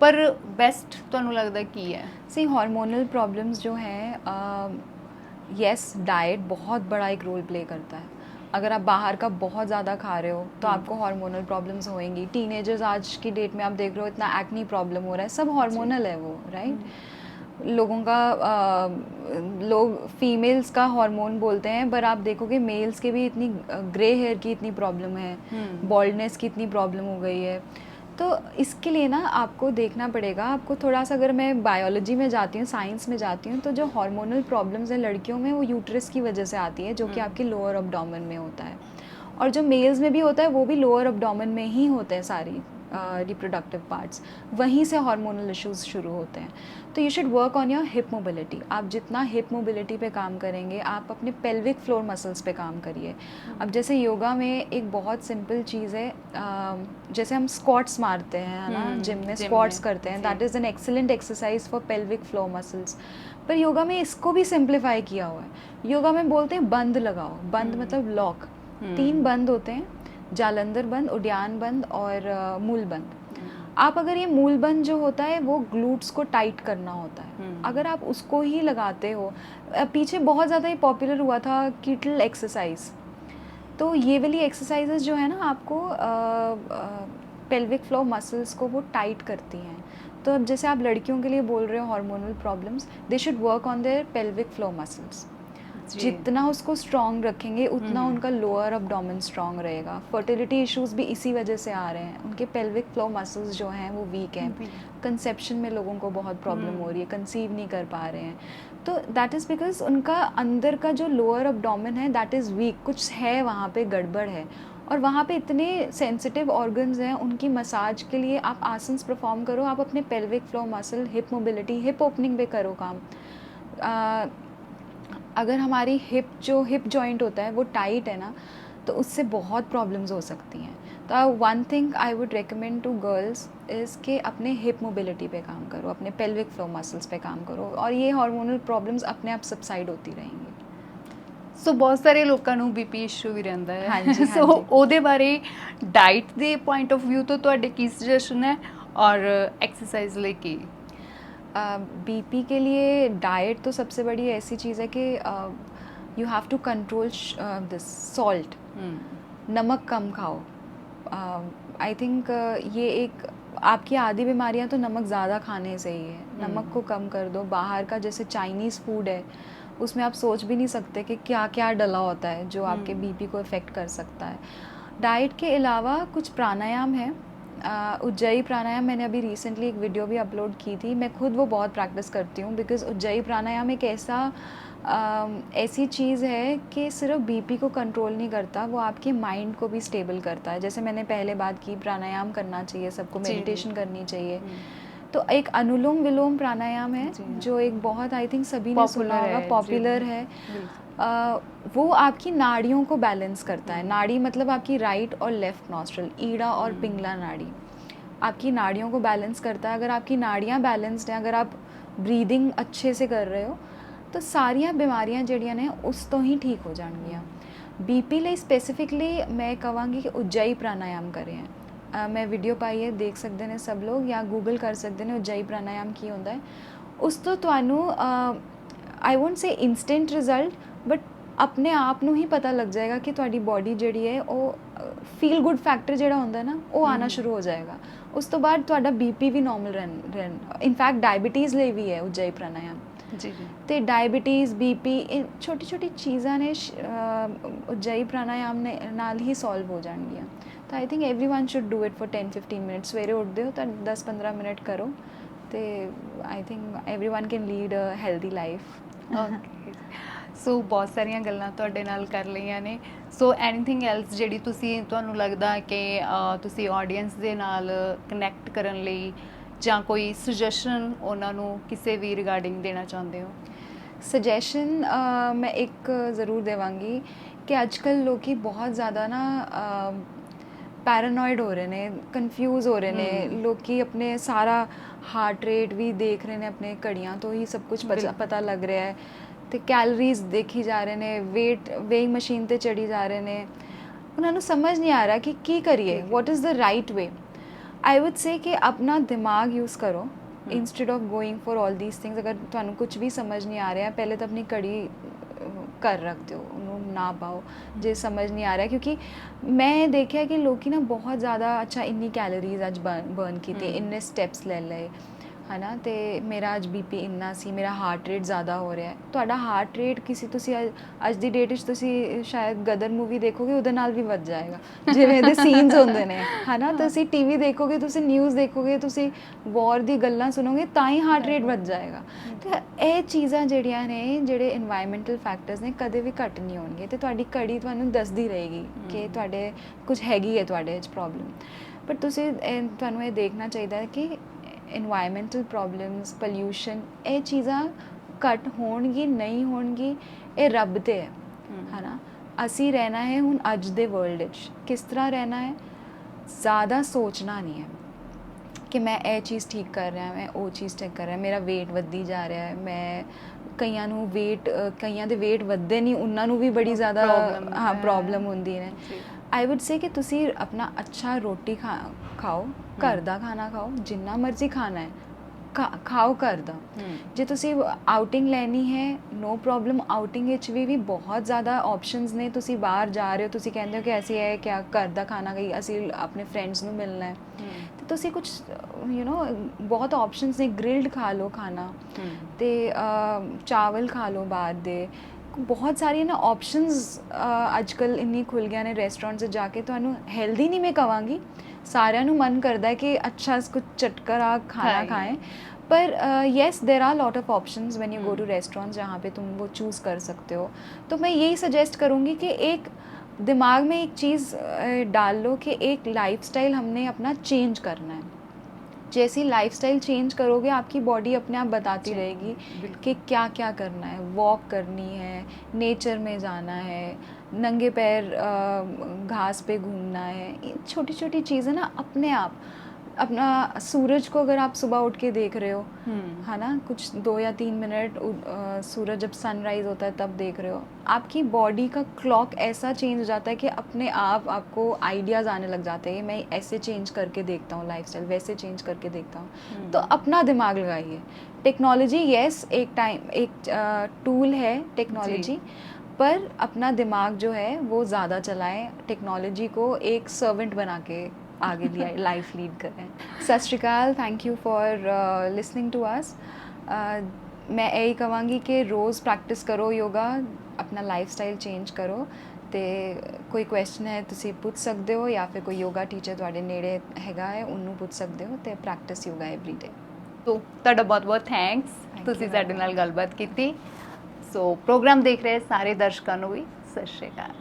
[SPEAKER 1] पर बेस्ट ਤੁਹਾਨੂੰ ਲੱਗਦਾ ਕੀ है?
[SPEAKER 2] सी हार्मोनल प्रॉब्लम्स जो हैं, यस डाइट बहुत बड़ा एक रोल प्ले करता है। अगर आप बाहर का बहुत ज़्यादा खा रहे हो तो आपको हार्मोनल प्रॉब्लम्स होएंगी। टीनेजर्स आज की डेट में आप देख रहे हो इतना एक्नी प्रॉब्लम हो रहा है, सब हार्मोनल है वो, राइट। लोगों का लोग फीमेल्स का हार्मोन बोलते हैं, पर आप देखोगे मेल्स के भी इतनी ग्रे हेयर की इतनी प्रॉब्लम है, बॉल्डनेस की इतनी प्रॉब्लम हो गई है। तो इसके लिए ना आपको देखना पड़ेगा, आपको थोड़ा सा, अगर मैं बायोलॉजी में जाती हूँ, साइंस में जाती हूँ, तो जो हार्मोनल प्रॉब्लम्स हैं लड़कियों में वो यूट्रस की वजह से आती है, जो कि आपके लोअर अब्डोमेन में होता है, और जो मेल्स में भी होता है वो भी लोअर अब्डोमेन में ही होते हैं सारी रिप्रोडक्टिव पार्ट्स, वहीं से हार्मोनल इश्यूज शुरू होते हैं. तो you should work on your hip mobility. आप जितना हिप मोबिलिटी पे काम करेंगे, आप अपने पेल्विक फ्लोर मसल्स पे काम करिए. अब जैसे योगा में एक बहुत सिंपल चीज़ है, जैसे हम स्क्वाट्स मारते हैं, है ना, जिम में स्क्वाट्स करते हैं, that is an excellent exercise for pelvic floor muscles. पर योगा में इसको भी सिंप्लीफाई किया हुआ है. योगा में बोलते हैं बंद लगाओ. बंद मतलब लॉक. 3 बंद होते हैं, जालंधर बंद, उड्यान बंद और मूल बंद. आप अगर ये मूल बंद जो होता है वो ग्लूट्स को टाइट करना होता है. अगर आप उसको ही लगाते हो, पीछे बहुत ज़्यादा ही पॉपुलर हुआ था कीटल एक्सरसाइज. तो ये वाली एक्सरसाइजेज जो है ना, आपको पेल्विक फ्लोर मसल्स को वो टाइट करती हैं. तो अब जैसे आप लड़कियों के लिए बोल रहे हो hormonal problems, they should work on their pelvic floor muscles. जितना उसको स्ट्रॉन्ग रखेंगे उतना उनका लोअर अब्डोमेन स्ट्रॉन्ग रहेगा. फर्टिलिटी इश्यूज भी इसी वजह से आ रहे हैं, उनके पेल्विक फ्लोर मसल्स जो हैं वो वीक हैं. कंसेप्शन में लोगों को बहुत प्रॉब्लम हो रही है, कंसीव नहीं कर पा रहे हैं. तो दैट इज़ बिकॉज उनका अंदर का जो लोअर अब्डोमेन है दैट इज़ वीक. कुछ है वहाँ पे, गड़बड़ है. और वहाँ पे इतने सेंसिटिव ऑर्गन्स हैं, उनकी मसाज के लिए आप आसन्स परफॉर्म करो. आप अपने pelvic floor muscle, hip mobility, hip opening पे करो काम. अगर हमारी हिप जॉइंट होता है वो टाइट है ना, तो उससे बहुत प्रॉब्लम्स हो सकती हैं. तो one thing I would recommend to girls is कि अपने हिप मोबिलिटी पे काम करो, अपने पेल्विक फ्लोर मसल्स पे काम करो, और ये हार्मोनल प्रॉब्लम्स अपने आप सबसाइड होती रहेंगी.
[SPEAKER 1] ਸੋ ਬਹੁਤ ਸਾਰੇ ਲੋਕਾਂ ਨੂੰ ਬੀਪੀ ਇਸ਼ੂ ਵੀ ਰਹਿੰਦਾ ਹੈ.
[SPEAKER 2] ਹਾਂਜੀ,
[SPEAKER 1] ਸੋ ਉਹਦੇ ਬਾਰੇ ਡਾਈਟ ਦੇ ਪੁਆਇੰਟ ਆਫ व्यू ਤੋਂ ਤੁਹਾਡੇ ਕੀ ਸਜੈਸ਼ਨ ਹੈ और एक्सरसाइज ਲਈ ਕੀ?
[SPEAKER 2] बीपी के लिए डाइट तो सबसे बड़ी ऐसी चीज़ है कि you have to control this salt. नमक कम खाओ. आई थिंक ये एक आपकी आधी बीमारियां तो नमक ज़्यादा खाने से ही है. नमक को कम कर दो. बाहर का जैसे चाइनीज़ फूड है, उसमें आप सोच भी नहीं सकते कि क्या क्या डला होता है जो आपके बीपी को इफ़ेक्ट कर सकता है. डाइट के अलावा कुछ प्राणायाम है. उज्जयी प्राणायाम मैंने अभी रिसेंटली एक वीडियो भी अपलोड की थी. मैं खुद वो बहुत प्रैक्टिस करती हूँ बिकॉज उज्जयी प्राणायाम एक ऐसी चीज़ है कि सिर्फ बीपी को कंट्रोल नहीं करता, वो आपके माइंड को भी स्टेबल करता है. जैसे मैंने पहले बात की, प्राणायाम करना चाहिए सबको, मेडिटेशन करनी चाहिए. तो एक अनुलोम विलोम प्राणायाम है जो एक बहुत, आई थिंक सभी ने सुना होगा, पॉपुलर है. वो आपकी नाड़ियों को बैलेंस करता है. नाड़ी मतलब आपकी राइट और लेफ्ट नॉस्ट्रल, ईड़ा और पिंगला नाड़ी, आपकी नाड़ियों को बैलेंस करता है. अगर आपकी नाड़ियाँ बैलेंस्ड हैं, अगर आप ब्रीदिंग अच्छे से कर रहे हो, तो सारिया बीमारियां जड़ियां ने उस तो ही ठीक हो जाएंगियां. बीपी ਲਈ स्पेसिफिकली मैं कहांगी कि उज्जयी प्राणायाम करें. मैं वीडियो पाई है, देख सकते हैं सब लोग, या गूगल कर सकते हैं उज्जयी प्राणायाम की होता है. उस तो ਤੁਹਾਨੂੰ I won't say instant result, but अपने आप ਨੂੰ ही पता लग जाएगा कि ਤੁਹਾਡੀ बॉडी ਜਿਹੜੀ है वो फील गुड फैक्टर ਜਿਹੜਾ ਹੁੰਦਾ ना वो आना शुरू हो जाएगा. उस तो बाद ਤੁਹਾਡਾ बीपी भी नॉर्मल रहन. इनफैक्ट डायबिटीज़ ਲਈ भी है उज्जयी प्राणायाम.
[SPEAKER 1] जी.
[SPEAKER 2] तो डायबिटीज़, बीपी, छोटी छोटी चीज़ां ने उज्जयी प्राणायाम ने नाल ही सॉल्व हो जाएंगियां. तो I think everyone should do it for 10-15 minute. सवेरे उठते हो तो 10-15 मिनट करो, तो I think everyone can lead a healthy life.
[SPEAKER 1] Okay. So ਬਹੁਤ ਸਾਰੀਆਂ ਗੱਲਾਂ ਤੁਹਾਡੇ ਨਾਲ ਕਰ ਲਈਆਂ ਨੇ. ਸੋ ਐਨੀਥਿੰਗ ਐਲਸ ਜਿਹੜੀ ਤੁਹਾਨੂੰ ਲੱਗਦਾ ਕਿ ਤੁਸੀਂ ਆਡੀਅנס ਦੇ ਨਾਲ ਕਨੈਕਟ ਕਰਨ ਲਈ ਜਾਂ ਕੋਈ ਸੁਜੈਸ਼ਨ ਉਹਨਾਂ ਨੂੰ ਕਿਸੇ ਵੀ ਰਿਗਾਰਡਿੰਗ ਦੇਣਾ ਚਾਹੁੰਦੇ ਹੋ?
[SPEAKER 2] सजेशन मैं एक ज़रूर देवांगी कि आजकल लोग बहुत ज़्यादा ना पैरानॉइड हो रहे हैं, कंफ्यूज हो रहे हैं. लोग अपने सारा हार्ट रेट भी देख रहे हैं, अपने घड़ियाँ तो ही सब कुछ पता लग रहा है. तो कैलोरीज देखी जा रहे हैं, वेट वेइंग मशीन ते चढ़ी जा रहे हैं. उन्होंने समझ नहीं आ रहा कि की करिए, what is the right way. I would say कि अपना दिमाग यूज़ करो instead of going for all these things. अगर तुहानू कुछ भी समझ नहीं आ रहा है, पहले तो अपनी घड़ी कर रख दो, उन्होंने ना पाओ जे समझ नहीं आ रहा है. क्योंकि मैं देखा कि लोग ना बहुत ज़्यादा अच्छा इन्नी कैलोरीज अज बर्न की, इन्ने स्टैप्स ले ले, है ना. तो मेरा अज बीपी इन्ना सी, मेरा हार्ट रेट ज़्यादा हो रहा है. तो हार्ट रेट किसी अज की डेट शायद गदर मूवी देखोगे उहदे नाल भी वध जाएगा, जिवें दे सीन्स होंदे ने, है ना. तुसी टीवी देखोगे, तुसी न्यूज़ देखोगे, तुसी वॉर दी गल्लां सुनोगे, तां ही हार्ट रेट वध जाएगा. तो ये चीज़ां जिहड़ियां ने, जिहड़े एनवायरमेंटल फैक्टर्स ने, कदे भी घट नहीं होणगे. तो तुहाडी घड़ी तुहानूं दसदी रहेगी कि तुहाडे कुछ हैगी है तुहाडे च प्रॉब्लम. ਪਰ ਤੁਸੀਂ ਤੁਹਾਨੂੰ ਇਹ ਦੇਖਣਾ ਚਾਹੀਦਾ ਹੈ ਕਿ ਇਨਵਾਇਰਮੈਂਟਲ ਪ੍ਰੋਬਲਮਸ, ਪੋਲਿਊਸ਼ਨ, ਇਹ ਚੀਜ਼ਾਂ ਘੱਟ ਹੋਣਗੀ ਨਹੀਂ ਹੋਣਗੀ ਇਹ ਰੱਬ ਤੇ ਹੈ ਹੈ ਨਾ। ਅਸੀਂ ਰਹਿਣਾ ਹੈ ਹੁਣ ਅੱਜ ਦੇ ਵਰਲਡ ਵਿੱਚ, ਕਿਸ ਤਰ੍ਹਾਂ ਰਹਿਣਾ ਹੈ, ਜ਼ਿਆਦਾ ਸੋਚਣਾ ਨਹੀਂ ਹੈ ਕਿ ਮੈਂ ਇਹ ਚੀਜ਼ ਠੀਕ ਕਰ ਰਿਹਾ, ਮੈਂ ਉਹ ਚੀਜ਼ ਠੀਕ ਕਰ ਰਿਹਾ, ਮੇਰਾ weight ਵੱਧਦੀ ਜਾ ਰਿਹਾ ਹੈ, ਮੈਂ ਕਈਆਂ ਨੂੰ ਕਈਆਂ ਦੇ weight ਵੱਧਦੇ ਨਹੀਂ, ਉਹਨਾਂ ਨੂੰ ਵੀ ਬੜੀ ਜ਼ਿਆਦਾ ਪ੍ਰੋਬਲਮ ਹੁੰਦੀ ਨੇ। ਆਈ ਵੁੱਡ ਸੇ ਕਿ ਤੁਸੀਂ ਆਪਣਾ ਅੱਛਾ ਰੋਟੀ ਖਾਓ, ਘਰ ਦਾ ਖਾਣਾ ਖਾਓ, ਜਿੰਨਾ ਮਰਜ਼ੀ ਖਾਣਾ ਹੈ ਖਾਓ ਘਰ ਦਾ। ਜੇ ਤੁਸੀਂ ਆਊਟਿੰਗ ਲੈਣੀ ਹੈ ਨੋ ਪ੍ਰੋਬਲਮ, ਆਊਟਿੰਗ ਵਿੱਚ ਵੀ ਬਹੁਤ ਜ਼ਿਆਦਾ ਆਪਸ਼ਨਸ ਨੇ। ਤੁਸੀਂ ਬਾਹਰ ਜਾ ਰਹੇ ਹੋ, ਤੁਸੀਂ ਕਹਿੰਦੇ ਹੋ ਕਿ ਅਸੀਂ ਇਹ ਕਿਆ ਘਰ ਦਾ ਖਾਣਾ ਗਈ, ਅਸੀਂ ਆਪਣੇ ਫਰੈਂਡਸ ਨੂੰ ਮਿਲਣਾ ਹੈ, ਤੇ ਤੁਸੀਂ ਕੁਝ ਬਹੁਤ ਆਪਸ਼ਨਸ ਨੇ। ਗ੍ਰਿਲਡ ਖਾ ਲਓ ਖਾਣਾ, ਤੇ ਚਾਵਲ ਖਾ ਲਓ ਬਾਹਰ ਦੇ, ਬਹੁਤ ਸਾਰੀਆਂ ਨਾ ਆਪਸ਼ਨਸ ਅੱਜ ਕੱਲ੍ਹ ਇੰਨੀ ਖੁੱਲ੍ਹ ਗਈਆਂ ਨੇ ਰੈਸਟੋਰੈਂਟ 'ਚ ਜਾ ਕੇ। ਤੁਹਾਨੂੰ ਹੈਲਦੀ ਨਹੀਂ ਮੈਂ ਕਹਾਂਗੀ, ਸਾਰਿਆਂ ਨੂੰ ਮਨ ਕਰਦਾ है कि अच्छा कुछ चटकरा खाना खाएं, पर yes there are lot of options when you go to restaurants जहाँ पे तुम वो चूज़ कर सकते हो। तो मैं यही सजेस्ट करूँगी कि एक दिमाग में एक चीज़ डाल लो कि एक लाइफस्टाइल हमने अपना चेंज करना है। जैसी लाइफस्टाइल चेंज करोगे आपकी बॉडी अपने आप बताती रहेगी कि क्या क्या करना है। वॉक करनी है, नेचर में जाना है, नंगे पैर घास पे घूमना है, छोटी छोटी चीज़ें ना अपने आप। अपना सूरज को अगर आप सुबह उठ के देख रहे हो है ना, कुछ 2 या 3 मिनट सूरज जब सनराइज होता है तब देख रहे हो, आपकी बॉडी का क्लॉक ऐसा चेंज हो जाता है कि अपने आप आपको आइडियाज़ आने लग जाते हैं। मैं ऐसे चेंज करके देखता हूँ लाइफस्टाइल, वैसे चेंज करके देखता हूँ। तो अपना दिमाग लगाइए। टेक्नोलॉजी येस एक टूल है टेक्नोलॉजी, पर अपना दिमाग जो है वो ज़्यादा चलाएं, टेक्नोलॉजी को एक सर्वेंट बना के आगे लाइफ लीड करें। Sat Sri Akal, thank you for listening to us. मैं यही कहांगी कि रोज़ प्रैक्टिस करो योगा, अपना लाइफस्टाइल चेंज करो। तो कोई क्वेश्चन है तुसी पूछ सकते हो, या फिर कोई योगा टीचर तुहाडे नेड़े हैगा है उन्होंने पूछ सकते हो। तो प्रैक्टिस योगा एवरीडे।
[SPEAKER 1] तो ਤੁਹਾਡਾ ਬਹੁਤ-ਬਹੁਤ ਥੈਂਕਸ, ਤੁਸੀਂ ਸਾਡੇ ਨਾਲ ਗੱਲਬਾਤ ਕੀਤੀ। ਸੋ ਪ੍ਰੋਗਰਾਮ ਦੇਖ ਰਹੇ ਸਾਰੇ ਦਰਸ਼ਕਾਂ ਨੂੰ ਵੀ ਸਤਿ ਸ਼੍ਰੀ ਅਕਾਲ।